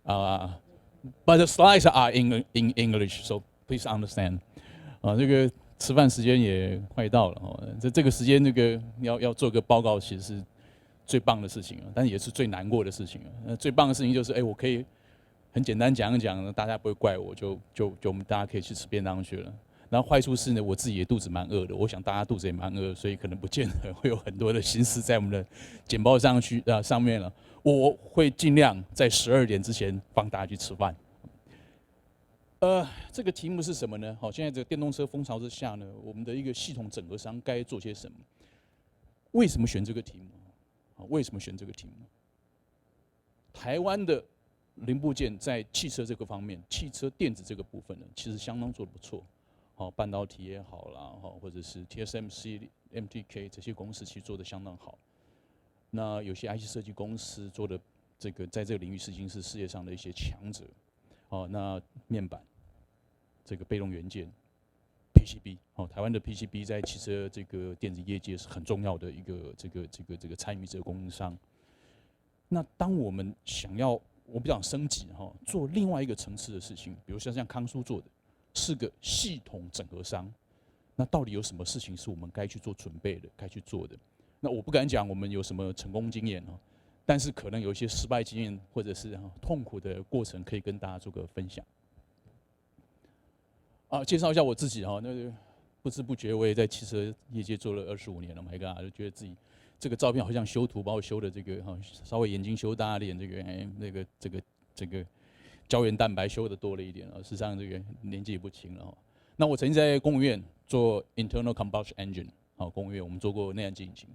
but the slides are in English, so please understand. 这个吃饭时间也快到了哦，这个时间这个要做个报告，其实是最棒的事情啊，但也是最难过的事情啊。最棒的事情就是，我可以很简单讲一讲，大家不会怪我，就我们大家可以去吃便当去了。然后坏处是呢，我自己也肚子蛮饿的，我想大家肚子也蛮饿，所以可能不见得会有很多的心思在我们的简报上面了。我会尽量在12点之前放大家去吃饭。这个题目是什么呢？好，现在这个电动车风潮之下呢，我们的一个系统整合商该做些什么？为什么选这个题目？为什么选这个题目？台湾的零部件在汽车这个方面，汽车电子这个部分呢，其实相当做得不错。半导体也好啦，或者是 TSMC、MTK 这些公司其实做得相当好。那有些 IC 设计公司做的这个在这个领域已经是世界上的一些强者。那面板、这个被动元件、PCB， 台湾的 PCB 在汽车这个电子业界是很重要的一个这个参与者供应商。那当我们想要我比较升级做另外一个层次的事情，比如像康舒做的。是个系统整合商，那到底有什么事情是我们该去做准备的、该去做的？那我不敢讲我们有什么成功经验但是可能有一些失败经验或者是痛苦的过程，可以跟大家做个分享。介绍一下我自己那个不知不觉我也在汽车业界做了25年了，My God， 就觉得自己这个照片好像修图把我修的这个稍微眼睛修大一点，这个。胶原蛋白修的多了一点事实上这个年纪也不轻了那我曾经在公务院做 internal combustion engine， 公务院我们做过内燃机引擎，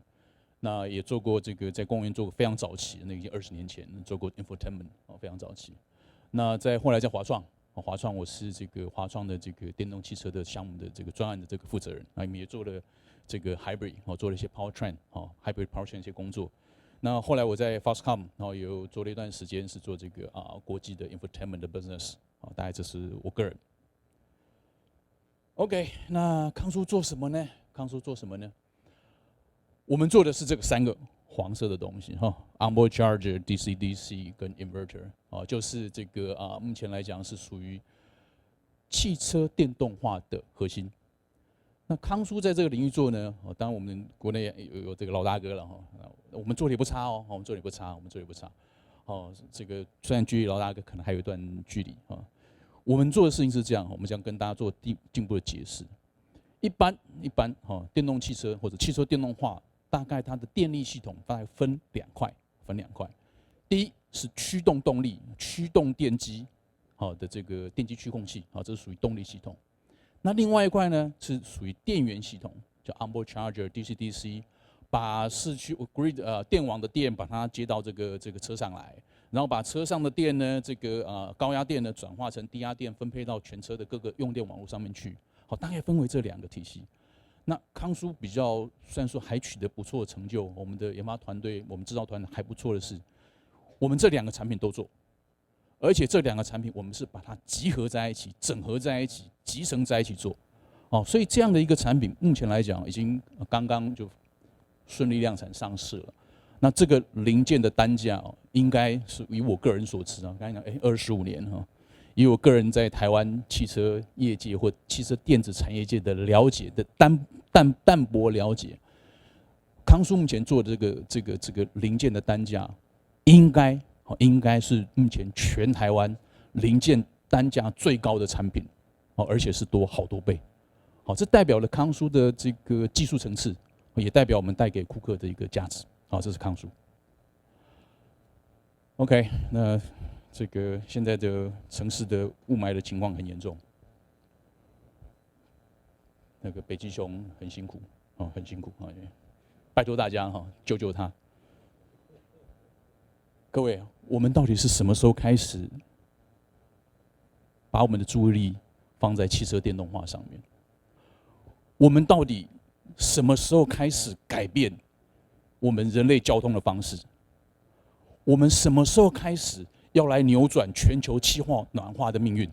那也做过这个在公务院做过非常早期，那已经20年前做过 infotainment， 非常早期。那后来在华创，我是这个华创的这个电动汽车的项目的这个专案的这个负责人，那也做了这个 hybrid， 做了一些 powertrain， hybrid powertrain 一些工作。那后来我在 Foxconn， 然后有做了一段时间是做这个国际的 infotainment 的 business， 大概这是我个人。OK， 那康舒做什么呢？我们做的是这个3个黄色的东西onboard charger、DC/DC 跟 inverter， 就是这个目前来讲是属于汽车电动化的核心。那康舒在这个领域做呢，当然我们国内有这个老大哥了我们做的也不差我们做的也不差。这个虽然距离老大哥可能还有一段距离我们做的事情是这样，我们想跟大家做进一步的解释。一般电动汽车或者汽车电动化，大概它的电力系统大概分两块。第一是驱动动力、驱动电机的这个电机驱控器这是属于动力系统。那另外一块呢是属于电源系统，叫 onboard charger、DC/DC， 把市区 grid 电网的电把它接到这个车上来，然后把车上的电呢这个高压电呢转化成低压电，分配到全车的各个用电网络上面去。大概分为这2个体系。那康舒比较虽然说还取得不错的成就，我们的研发团队、我们制造团队还不错的是，我们这2个产品都做。而且这2个产品，我们是把它集合在一起、整合在一起、集成在一起做，所以这样的一个产品，目前来讲已经刚刚就顺利量产上市了。那这个零件的单价应该是以我个人所知刚才讲25年以我个人在台湾汽车业界或汽车电子产业界的了解的淡薄了解，康舒目前做的这个零件的单价，应该是目前全台湾零件单价最高的产品，而且是多好多倍。好，这代表了康舒的这个技术层次，也代表我们带给顾客的一个价值。好，这是康舒。OK， 那这个现在的城市的雾霾的情况很严重，那个北极熊很辛苦，很辛苦啊！拜托大家救救他。各位，我们到底是什么时候开始把我们的注意力放在汽车电动化上面？我们到底什么时候开始改变我们人类交通的方式？我们什么时候开始要来扭转全球气候暖化的命运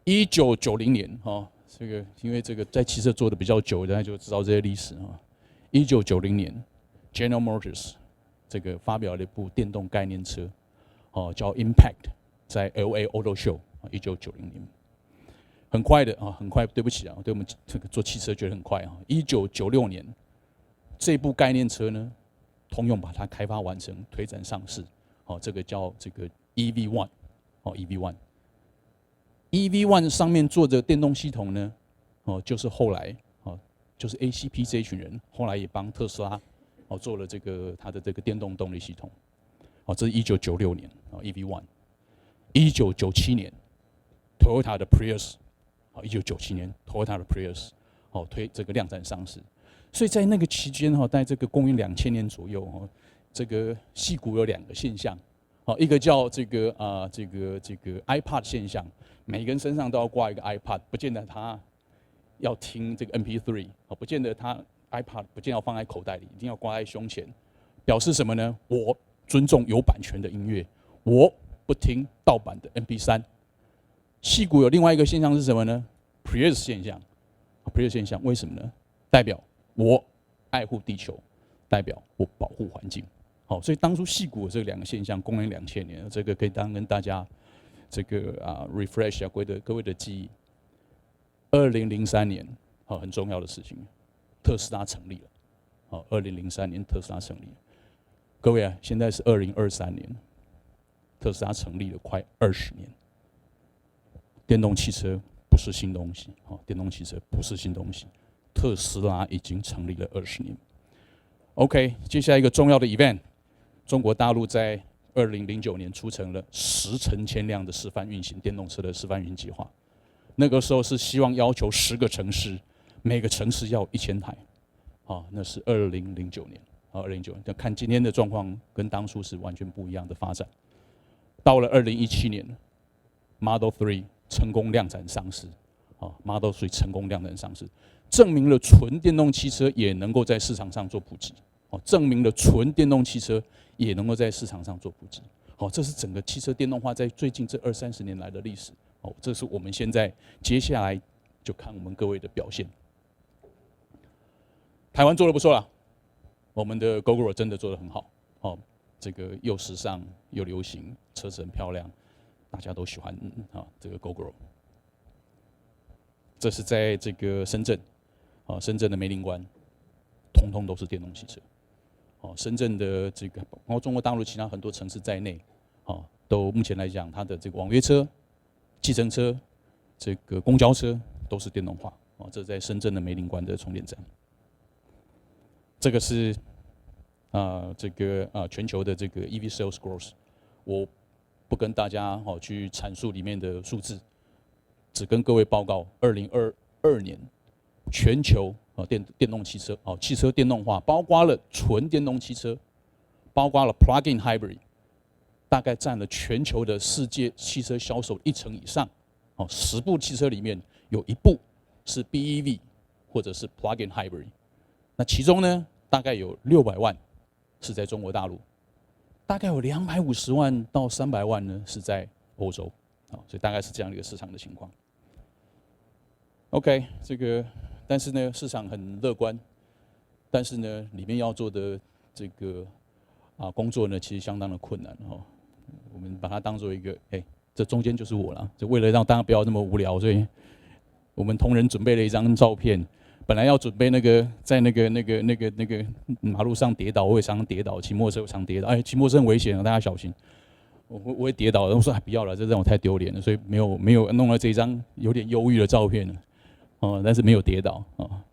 ？1990年这个因为这个在汽车做的比较久，大家就知道这些历史1990年 ，General Motors 这个发表了一部电动概念车，叫 Impact， 在 LA Auto Show，1990年。很快的很快，对不起对我们这个做汽车觉得很快1996年，这部概念车呢，通用把它开发完成，推展上市。这个叫这个 EV1，EV1 上面做的电动系统呢，就是后来就是 ACP 这一群人后来也帮特斯拉做了这个它的这个电动动力系统。这是1996年EV1。1997年 Toyota 的 Prius，1997年 Toyota 的 Prius 推这个量产上市。所以在那个期间在这个公元2000年左右这个矽谷有2个现象，一个叫这个 iPod 现象，每个人身上都要挂一个 iPod， 不见得他要听这个 MP3， 不见得他 iPod 不见得要放在口袋里，一定要挂在胸前，表示什么呢？我尊重有版权的音乐，我不听盗版的 MP3。矽谷有另外一个现象是什么呢？ Prius 现象。Prius 现象为什么呢？代表我爱护地球，代表我保护环境。所以当初矽谷这2个现象，公元2000年，这个可以跟大家这个refresh 一下各位的记忆。2003年，很重要的事情，特斯拉成立了。2003年特斯拉成立了。各位现在是2023年，特斯拉成立了快20年。电动汽车不是新东西，电动汽车不是新东西，特斯拉已经成立了20年。OK， 接下来一个重要的 event， 中国大陆在2009年促成了10成千辆的示范运行电动车的示范运行计划。那个时候是希望要求10个城市，每个城市要1000台。那是2009年。2009年，看今天的状况跟当初是完全不一样的发展。到了2017年 ，Model 3。成功量产上市，Model 3成功量产上市，证明了纯电动汽车也能够在市场上做普及，证明了纯电动汽车也能够在市场上做普及。这是整个汽车电动化在最近这20-30年来的历史。这是我们现在接下来就看我们各位的表现。台湾做得不错啦，我们的 GoGo 真的做得很好，这个又时尚又流行，车子很漂亮。大家都喜欢这个 GoGo。这是在这个深圳，深圳的梅林关，通通都是电动汽车。深圳的这个，包括中国大陆其他很多城市在内，都目前来讲，它的这个网约车、计程车、这个公交车都是电动化。这是在深圳的梅林关的充电站。这个是这个全球的这个 EV sales growth， 我不跟大家去阐述里面的数字，只跟各位报告2022年全球电动汽车汽车电动化，包括了纯电动汽车，包括了 plug-in hybrid， 大概占了全球的世界汽车销售1成以上。10部汽车里面有1部是 BEV 或者是 plug-in hybrid， 那其中呢，大概有600万是在中国大陆。大概有250万到300万呢是在欧洲，所以大概是这样的一个市场的情况。OK， 这个但是呢市场很乐观，但是呢里面要做的这个工作呢其实相当的困难我们把它当做一个这中间就是我了。就为了让大家不要那么无聊，所以我们同仁准备了一张照片。本来要准备那个在那个马路上跌倒，我也常常跌倒，骑摩托车常跌倒。哎，骑摩托车很危险啊，大家小心。我会跌倒，然后我说不要了，这让我太丢脸了，所以没有弄了这张有点忧郁的照片了。但是没有跌倒啊。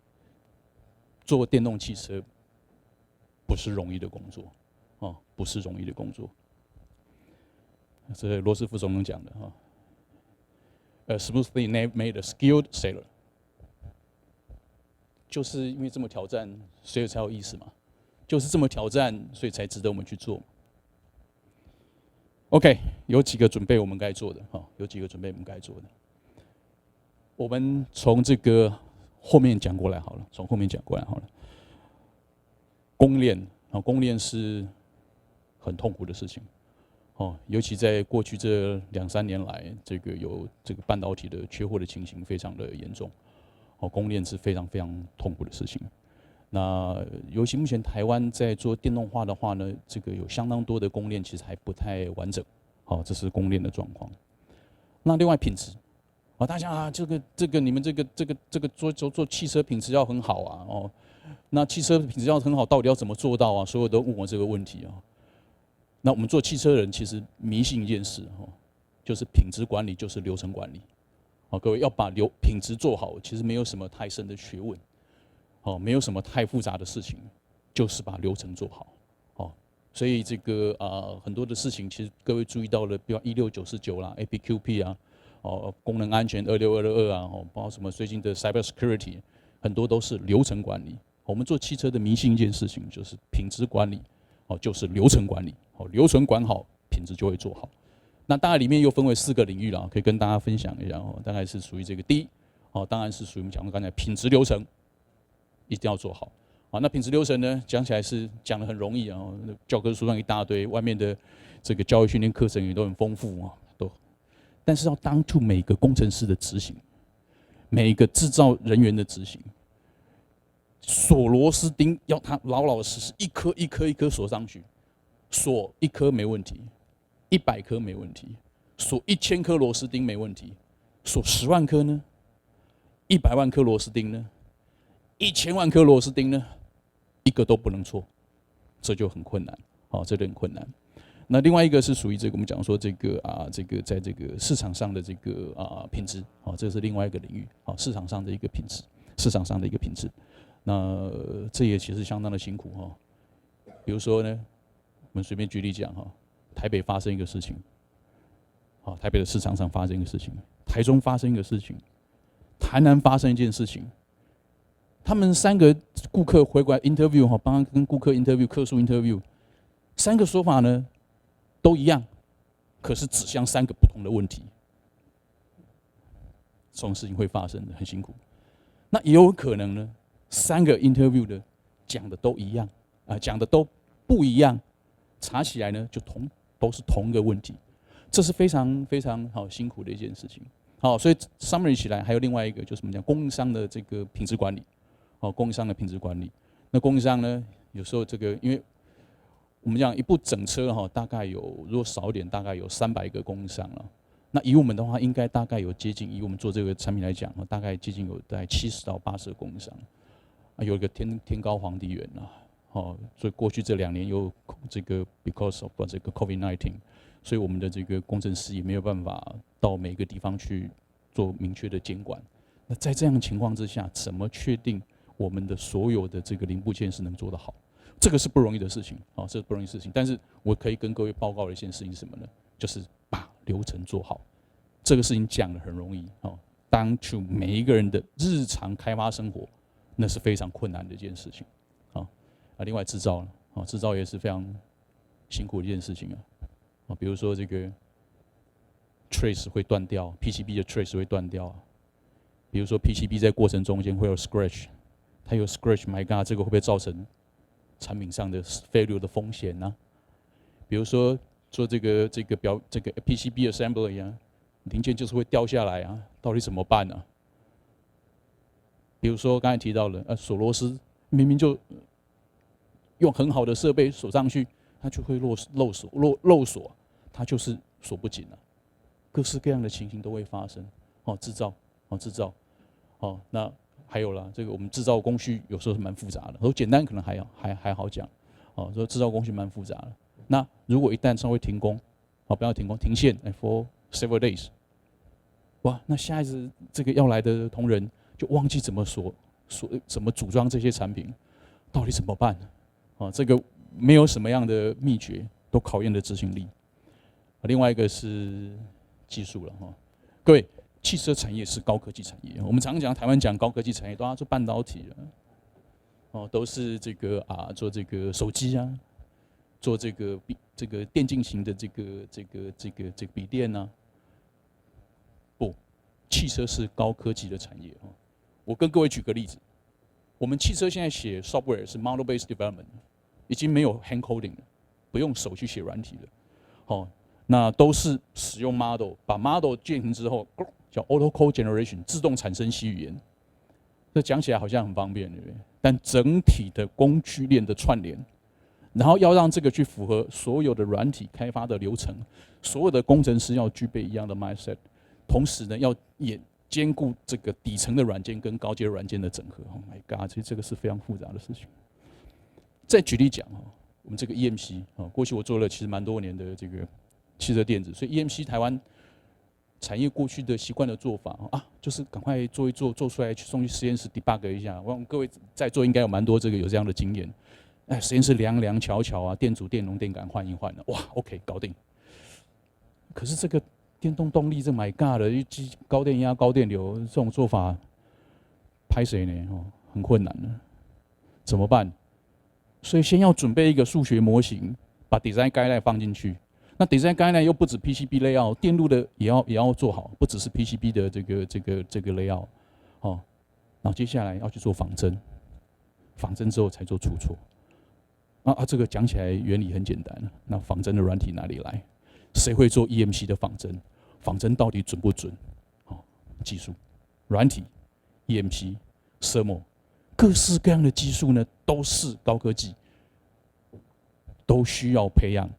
做电动汽车不是容易的工作，不是容易的工作。这是罗斯福总统讲的smoothly made a skilled sailor。就是因为这么挑战，所以才有意思嘛。就是这么挑战，所以才值得我们去做。OK， 有几个准备我们该做的，有几个准备我们该做的。我们从这个后面讲过来好了，供应链是很痛苦的事情，尤其在过去这2-3年来，有这个半导体的缺货的情形非常的严重。供应链是非常非常痛苦的事情。那尤其目前台湾在做电动化的话呢，这个有相当多的供应链其实还不太完整。这是供应链的状况。那另外品质，大家这个你们这个做汽车品质要很好啊，那汽车品质要很好，到底要怎么做到啊？所有都问我这个问题啊。那我们做汽车人其实迷信一件事，就是品质管理就是流程管理。各位要把品质做好，其实没有什么太深的学问，没有什么太复杂的事情，就是把流程做好，所以这个很多的事情，其实各位注意到了，比如16949啦、APQP 啊，功能安全26222啊，包括什么最近的 cyber security， 很多都是流程管理。我们做汽车的迷信一件事情，就是品质管理，就是流程管理，流程管好，品质就会做好。那当然里面又分为4个领域啦，可以跟大家分享一下。大概是属于这个第一，当然是属于我们讲的刚才品质流程，一定要做好。那品质流程呢，讲起来是讲得很容易啊，教科书上一大堆，外面的这个教育训练课程也都很丰富啊，但是要当 to 每个工程师的执行，每一个制造人员的执行，锁螺丝钉要他老老实实一颗一颗锁上去，锁1颗没问题。100颗没问题，锁1000颗螺丝钉没问题，锁10万颗呢？100万颗螺丝钉呢？1000万颗螺丝钉呢？一个都不能错，这就很困难，这就很困难。那另外一个是属于这个我们讲说这个在这个市场上的这个品质，这是另外一个领域，市场上的一个品质，那这也其实相当的辛苦比如说呢，我们随便举例讲台北发生一个事情，台北的市场上发生一个事情，台中发生一个事情，台南发生一件事情，他们3个顾客回过来 interview 帮他跟顾客 interview 客诉 interview，3个说法呢都一样，可是指向3个不同的问题，这种事情会发生的，很辛苦。那也有可能呢，3个 interview 的讲的都一样讲的都不一样，查起来呢就都是同一个问题，这是非常非常辛苦的一件事情。所以 summary 起来还有另外一个就是我们讲供应商的这个品质管理，供应商的品质管理。那供应商呢，有时候这个因为我们讲一部整车大概有如果少一点大概有300个供应商了。那以我们的话，应该大概有接近以我们做这个产品来讲大概接近有大概70到80个供应商。有一个天高皇帝远所以过去这2年有这个 because of 这个 COVID-19， 所以我们的这个工程师也没有办法到每个地方去做明确的监管。那在这样的情况之下，怎么确定我们的所有的这个零部件是能做得好？这个是不容易的事情这是不容易的事情。但是我可以跟各位报告的一件事情是什么呢？就是把流程做好。这个事情讲得很容易当 to 每一个人的日常开发生活，那是非常困难的一件事情另外制造制造也是非常辛苦的一件事情比如说这个 trace 会断掉 ，PCB 的 trace 会断掉比如说 PCB 在过程中间会有 scratch， 它有 scratch，My God， 这个会不会造成产品上的 failure 的风险呢？比如说做这个 PCB assembly 零件就是会掉下来到底怎么办呢？比如说刚才提到了锁螺丝，明明就用很好的设备锁上去，它就会漏锁，它就是锁不紧了。各式各样的情形都会发生。制造，制造，那还有啦，这个我们制造工序有时候是蛮复杂的，说简单可能还好讲，说制造工序蛮复杂的。那如果一旦稍微停工，不要停工，停线 for several days， 哇，那下一次这个要来的同仁就忘记怎么怎么组装这些产品，到底怎么办？这个没有什么样的秘诀，都考验的执行力。另外一个是技术了哈，各位。汽车产业是高科技产业，我们常讲台湾讲高科技产业，都要做半导体了，都是这个做这个手机啊，做这个电竞型的这个笔电啊。不，汽车是高科技的产业。我跟各位举个例子，我们汽车现在写 software 是 model-based development， 已经没有 hand coding 了，不用手去写软体了。那都是使用 model， 把 model 建成之后，叫 auto code generation， 自动产生C语言。这讲起来好像很方便，对不对？但整体的工具链的串联，然后要让这个去符合所有的软体开发的流程，所有的工程师要具备一样的 mindset， 同时呢，也兼顾这个底层的软件跟高阶软件的整合。Oh my god， 其实这个是非常复杂的事情。再举例讲，我们这个 EMC， 过去我做了其实蛮多年的这个汽车电子，所以 EMC 台湾产业过去的习惯的做法就是赶快做一做，做出来去送去实验室 debug 一下。我想各位在座应该有蛮多有这样的经验。实验室量瞧电阻、电容、电感换一换的，哇 ，OK 搞定。可是这个电动动力，这 my god 的高电压、高电流这种做法，拍谁呢？很困难的，怎么办？所以先要准备一个数学模型，把 design guideline 放进去。那 design guideline 又不止 PCB layout， 电路的也要做好，不只是 PCB 的这个 layout， 然后接下来要去做仿真，仿真之后才做出错。这个讲起来原理很简单，那仿真的软体哪里来？谁会做 EMC 的仿真？仿真到底准不准？技术、软体、EMC、thermal， 各式各样的技术呢，都是高科技，都需要培养。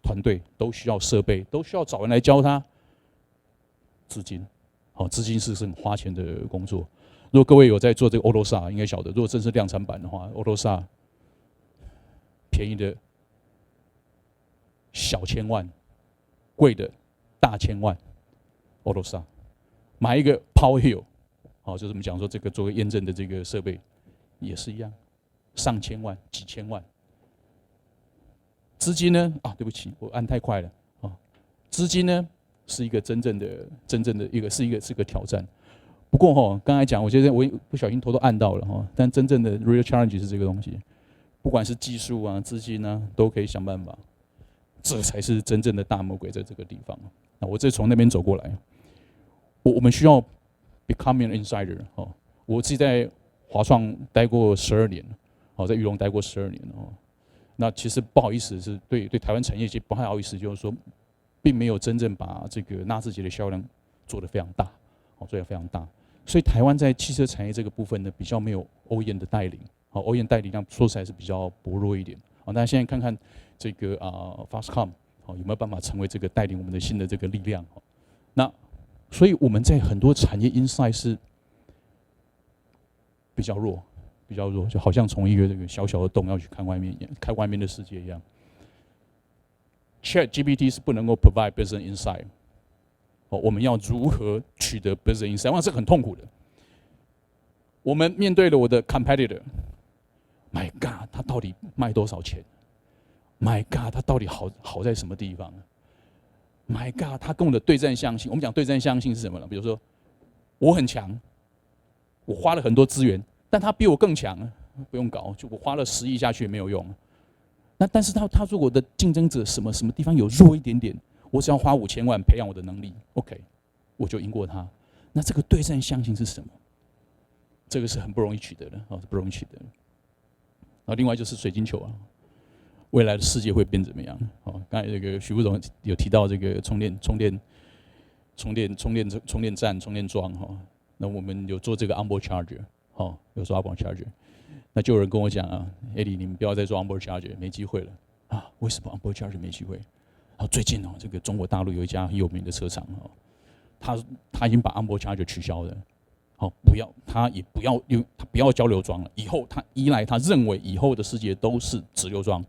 团队都需要设备，都需要找人来教他。资金，资金是很花钱的工作。如果各位有在做这个 Autosa， 应该晓得，如果真是量产版的话 ，Autosa 便宜的小千万，贵的大千万。Autosa 买一个 Power Hill， 就是我们讲说这个做验证的这个设备，也是一样，上千万、几千万。资金呢？对不起，我按太快了。资金呢是一个真正的一个是个挑战。不过刚才讲，我觉得我不小心偷偷按到了但真正的 real challenge 是这个东西，不管是技术啊、资金啊，都可以想办法。这才是真正的大魔鬼在这个地方。那我这从那边走过来，我们需要 becoming an insider。我自己在华创待过12年，在裕隆待过12年。那其实不好意思，是对台湾产业界不太好意思，就是说，并没有真正把这个纳智捷的销量做得非常大，做得非常大。所以台湾在汽车产业这个部分呢，比较没有 OEM 的带领，OEM 带领量说起来是比较薄弱一点。那现在看看这个Fastcom 有没有办法成为这个带领我们的新的这个力量？那所以我们在很多产业 insight 是比较弱。就好像从一个这个小小的洞要去看外面一样，看外面的世界一样。ChatGPT 是不能够 provide business insight。我们要如何取得 business insight？ 哇，这很痛苦的。我们面对了我的 competitor，My God， 他到底卖多少钱 ？My God， 他到底好在什么地方 ？My God， 他跟我的对战相性，我们讲对战相性是什么呢？比如说，我很强，我花了很多资源。但他比我更强，不用搞，就我花了10亿下去也没有用。但是他如果的竞争者什么地方有弱一点点，我只要花5000万培养我的能力 ，OK， 我就赢过他。那这个对战相性是什么？这个是很不容易取得的，不容易取得的。另外就是水晶球啊，未来的世界会变怎么样？刚才这个许副总有提到这个充电站、充电桩那我们有做这个 onboard charger。有做 onboard charger， 那就有人跟我讲Eddie， 你们不要再做 onboard charger， 没机会了为什么 onboard charger 没机会？最近这个中国大陆有一家很有名的车厂他已经把 onboard charger 取消了。他也不要用，他不要交流桩了。以后他依赖他认为以后的世界都是直流桩，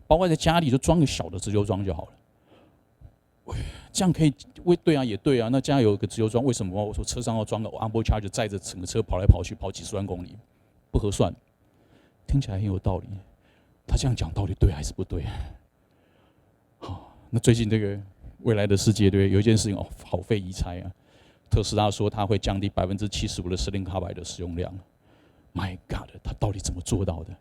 包括在家里就装个小的直流桩就好了。这样可以，对啊，也对啊。那家有一个直流桩，为什么我说车上要装个 onboard charger， 载着整个车跑来跑去，跑几十万公里，不合算？听起来很有道理。他这样讲到底对还是不对？好，那最近这个未来的世界，对，有一件事情好费疑猜啊。特斯拉说它会降低75%的silicon carbide的使用量。My God， 它到底怎么做到的？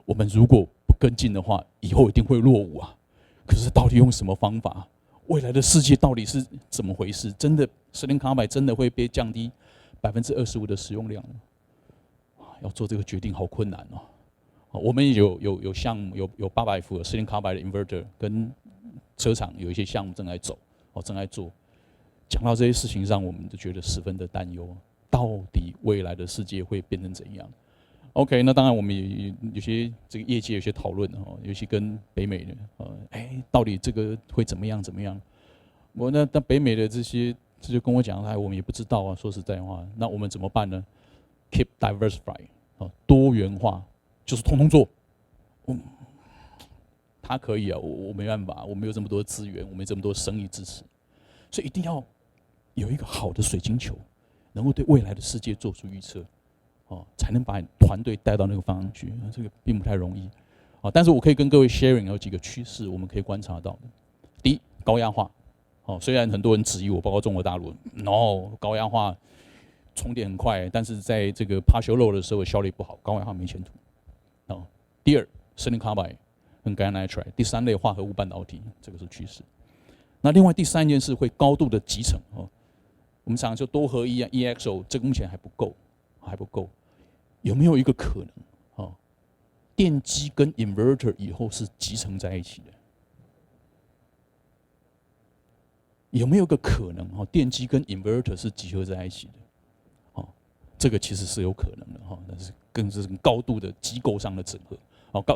我们如果不跟进的话，以后一定会落伍啊。可是到底用什么方法？未来的世界到底是怎么回事？真的 silicon carbide 真的会被降低25%的使用量吗？要做这个决定好困难哦。我们有项目有800伏的 silicon carbide 的 inverter， 跟车厂有一些项目正在走，正在做。讲到这些事情上，我们就觉得十分的担忧，到底未来的世界会变成怎样 ？OK， 那当然我们也有些这个业界有些讨论尤其跟北美的到底这个会怎么样？那北美的这就跟我讲，我们也不知道啊。说实在话，那我们怎么办呢 ？Keep diversify， 多元化，就是通通做。他可以啊，我没办法，我没有这么多资源，我没这么多生意支持，所以一定要有一个好的水晶球，能够对未来的世界做出预测，才能把团队带到那个方向去。这个并不太容易，但是我可以跟各位 sharing 有几个趋势，我们可以观察到的。第一，高压化。虽然很多人质疑我，包括中国大陆 ，no， 高压化充电很快，但是在这个 partial load 的时候效率不好，高压化没前途。第二 ，silicon carbide 跟 gallium nitride， 第三类化合物半导体，这个是趋势。那另外第三件事会高度的集成我们常说多合一EXO， 这个目前还不够，有没有一个可能电机跟 inverter 以后是集成在一起的？有没有个可能电机跟 inverter 是集合在一起的？这个其实是有可能的但是更是高度的机构上的整合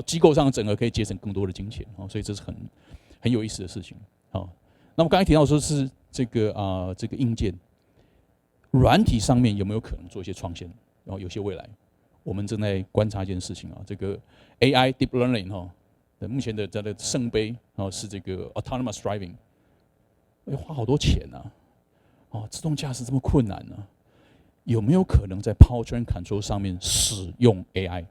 机构上的整合可以节省更多的金钱所以这是很有意思的事情那么刚才提到说是这个硬件。软体上面有没有可能做一些创新？有些未来，我们正在观察一件事情这个 AI deep learning 目前的圣杯是这个 autonomous driving， 花好多钱自动驾驶这么困难有没有可能在 powertrain control 上面使用 AI？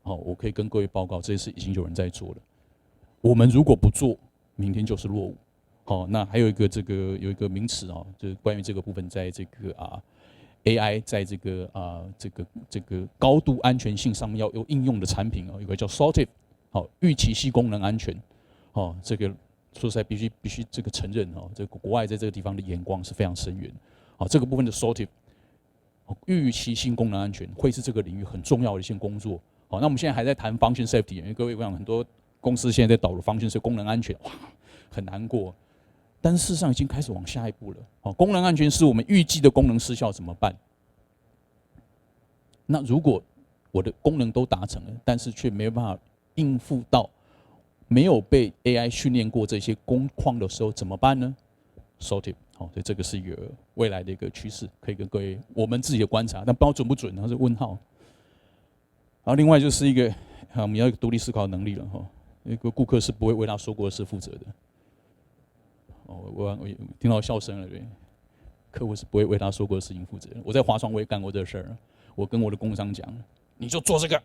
我可以跟各位报告，这些事已经有人在做了。我们如果不做，明天就是落伍。那还有一个有一个名词就是关于这个部分，在这个AI 在这个高度安全性上面要有应用的产品有一个叫 lucrative 预期性功能安全这个说实在必须这个承认这个国外在这个地方的眼光是非常深远这个部分的 lucrative 预期性功能安全会是这个领域很重要的一项工作那我们现在还在谈 function safety， 因为各位我想很多公司现在在导入 function safety 功能安全很难过。但是事实上已经开始往下一步了。功能安全是我们预计的功能失效怎么办？那如果我的功能都达成了，但是却没有办法应付到没有被 AI 训练过这些工况的时候怎么办呢 ？Sorted， 所以这个是一个未来的一个趋势，可以跟各位我们自己的观察，但不知道准不准，它是问号。然后另外就是一个我们要有独立思考能力了因为顾客是不会为他说过的事负责的。我听到笑声了，对，客户是不会为他说过的事情负责。我在华创我也干过这事儿，我跟我的工商讲，你就做这个，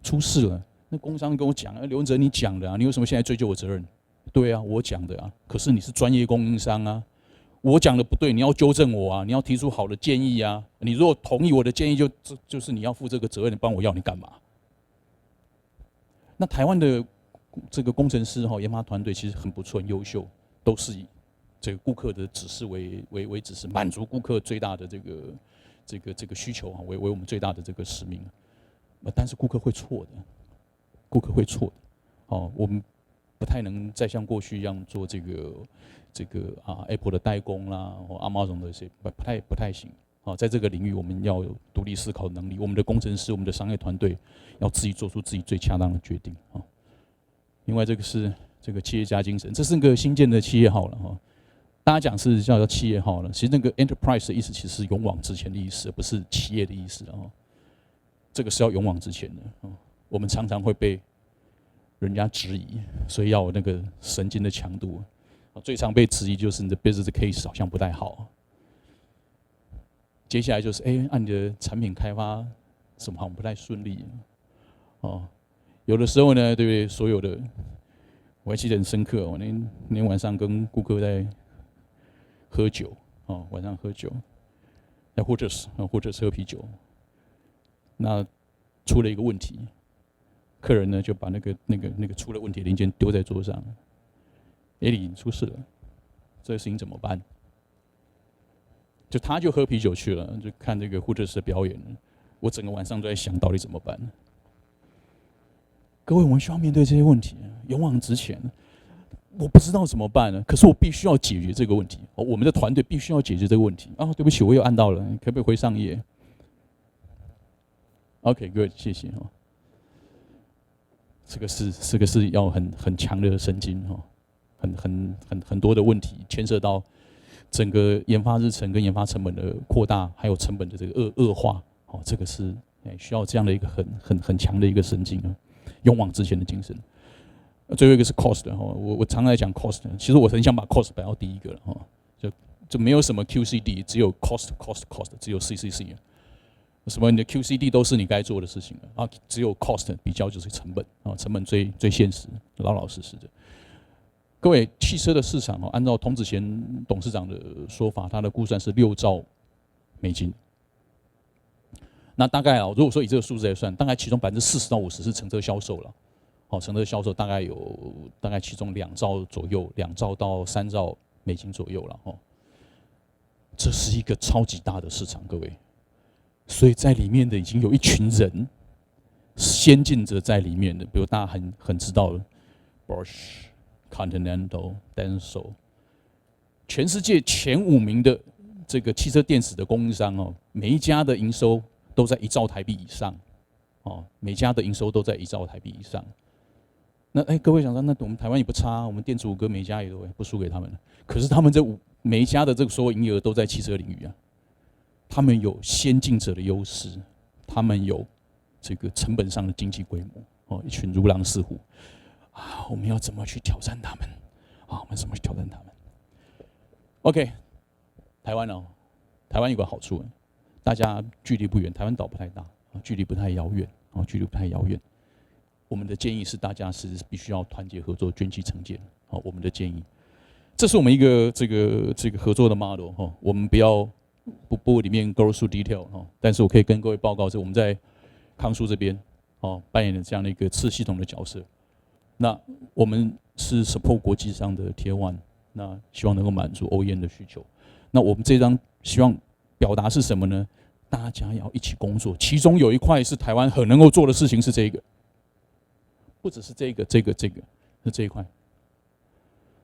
出事了，那工商跟我讲，刘文哲你讲的你为什么现在追究我责任？对啊，我讲的可是你是专业供应商我讲的不对，你要纠正我你要提出好的建议你如果同意我的建议，就是你要负这个责任，不然我要你干嘛？那台湾的这个工程师研发团队其实很不错，很优秀。都是以这个顾客的指示为指示，满足顾客最大的这个需求为我们最大的这个使命。但是顾客会错的，我们不太能再像过去一样做这个Apple 的代工啦，或 Amazon 的这些不太行。在这个领域我们要有独立思考的能力，我们的工程师、我们的商业团队要自己做出自己最恰当的决定另外这个是这个企业家精神，这是个新建的企业号了哈。大家讲是叫企业号了，其实那个 enterprise 的意思其实是勇往直前的意思，不是企业的意思哦。这个是要勇往直前的哦。我们常常会被人家质疑，所以要有那个神经的强度。最常被质疑就是你的 business case 好像不太好。接下来就是按你的产品开发什么好像不太顺利哦。有的时候呢，对不对？所有的我还记得很深刻，我那天晚上跟顾客在喝酒哦，晚上喝酒，或者是喝啤酒，那出了一个问题，客人呢就把那个出了问题的零件丢在桌上，你出事了，这个事情怎么办？就他就喝啤酒去了，就看这个护士的表演，我整个晚上都在想到底怎么办。各位，我们需要面对这些问题，勇往直前。我不知道怎么办呢？可是我必须要解决这个问题。我们的团队必须要解决这个问题。对不起，我又按到了，可不可以回上页 ？OK，good， 谢谢哦。这个是要很强的神经哦，很多的问题牵涉到整个研发日程跟研发成本的扩大，还有成本的这个恶化。这个是需要这样的一个很强的一个神经啊，勇往直前的精神。最后一个是 cost 我常常在讲 cost， 其实我很想把 cost 摆到第一个了就没有什么 QCD， 只有 cost， 只有 CCC。什么你的 QCD 都是你该做的事情了只有 cost 比较就是成本成本最现实，老实的。各位，汽车的市场按照童子贤董事长的说法，他的估算是6兆美金。那大概如果说以这个数字来算，大概其中40%到50%是乘车销售了。乘车销售大概其中2兆左右，2兆到3兆美金左右了这是一个超级大的市场，各位。所以在里面的已经有一群人，先进者在里面的，比如大家很知道的 Bosch、Continental、Denso， 全世界前5名的这个汽车电子的供应商每一家的营收都在1兆台币以上每家的营收都在1兆台币以上。那各位想说，那我们台湾也不差，我们电子5哥每家也都不输给他们。可是他们每一家的这个所有营业额都在汽车领域啊，他们有先进者的优势，他们有这个成本上的经济规模一群如狼似虎我们要怎么去挑战他们我们怎么去挑战他们 ？OK， 台湾有个好处，大家距离不远，台湾岛不太大距离不太遥远我们的建议是，大家是必须要团结合作，捐弃成见。我们的建议，这是我们一个这个合作的 model 我们不里面 go through detail 但是我可以跟各位报告，是我们在康舒这边扮演了这样的一个次系统的角色。那我们是 support 国际上的 Tier 1，那希望能够满足 OEM 的需求。那我们这张希望表达是什么呢？大家要一起工作，其中有一块是台湾很能够做的事情是这个。不只是这个，是这一块。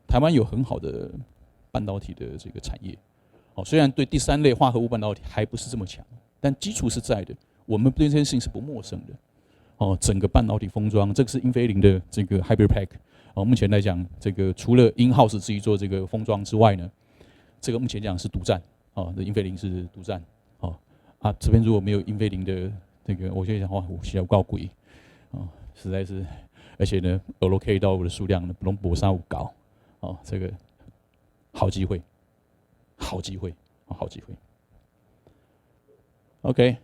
台湾有很好的半导体的这个产业，虽然对第3类化合物半导体还不是这么强，但基础是在的。我们对这件事情是不陌生的。整个半导体封装，这个是英飞凌的这个 Hybrid Pack。目前来讲，这个除了 in-house 自己做这个封装之外呢，这个目前讲是独占。这英飞凌是独占。这边如果没有英飞凌的这个，我就想我需要告贵实在是。而且呢 ，allocate 到的数量呢，不能搏杀高，这个好机会。OK，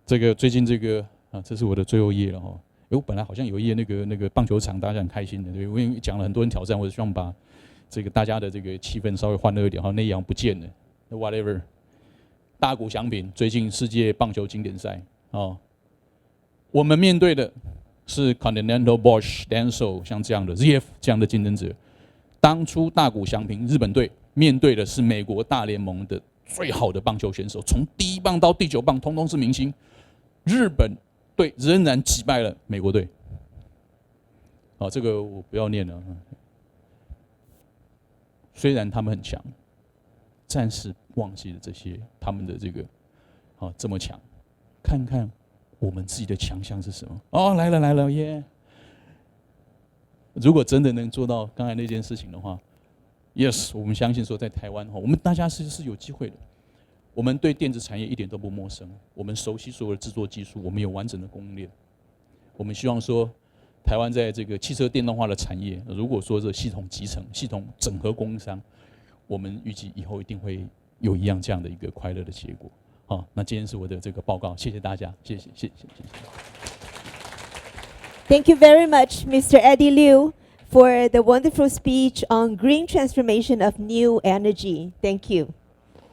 这个最近这个这是我的最后一页了我本来好像有一页那个棒球场，大家很开心的，对，我也讲了很多人挑战，我希望把这个大家的这个气氛稍微欢乐一点，那一样不见了 ，whatever。大谷翔平最近世界棒球经典赛我们面对的。是 Continental、Bosch、Denso 像这样的 ZF 这样的竞争者。当初大谷翔平日本队面对的是美国大联盟的最好的棒球选手，从第1棒到第9棒，通通是明星。日本队仍然击败了美国队。这个我不要念了。虽然他们很强，暂时忘记了这些他们的这个这么强，看看。我们自己的强项是什么？来了耶！如果真的能做到刚才那件事情的话 ，yes， 我们相信说在台湾我们大家是有机会的。我们对电子产业一点都不陌生，我们熟悉所有的制作技术，我们有完整的供应链。我们希望说，台湾在这个汽车电动化的产业，如果说这系统集成、系统整合供应商，我们预计以后一定会有一样这样的一个快乐的结果。好，那今天是我的这个报告，谢谢大家，谢谢。Thank you very much, Mr. Eddie Liu, for the wonderful speech on green transformation of new energy. Thank you.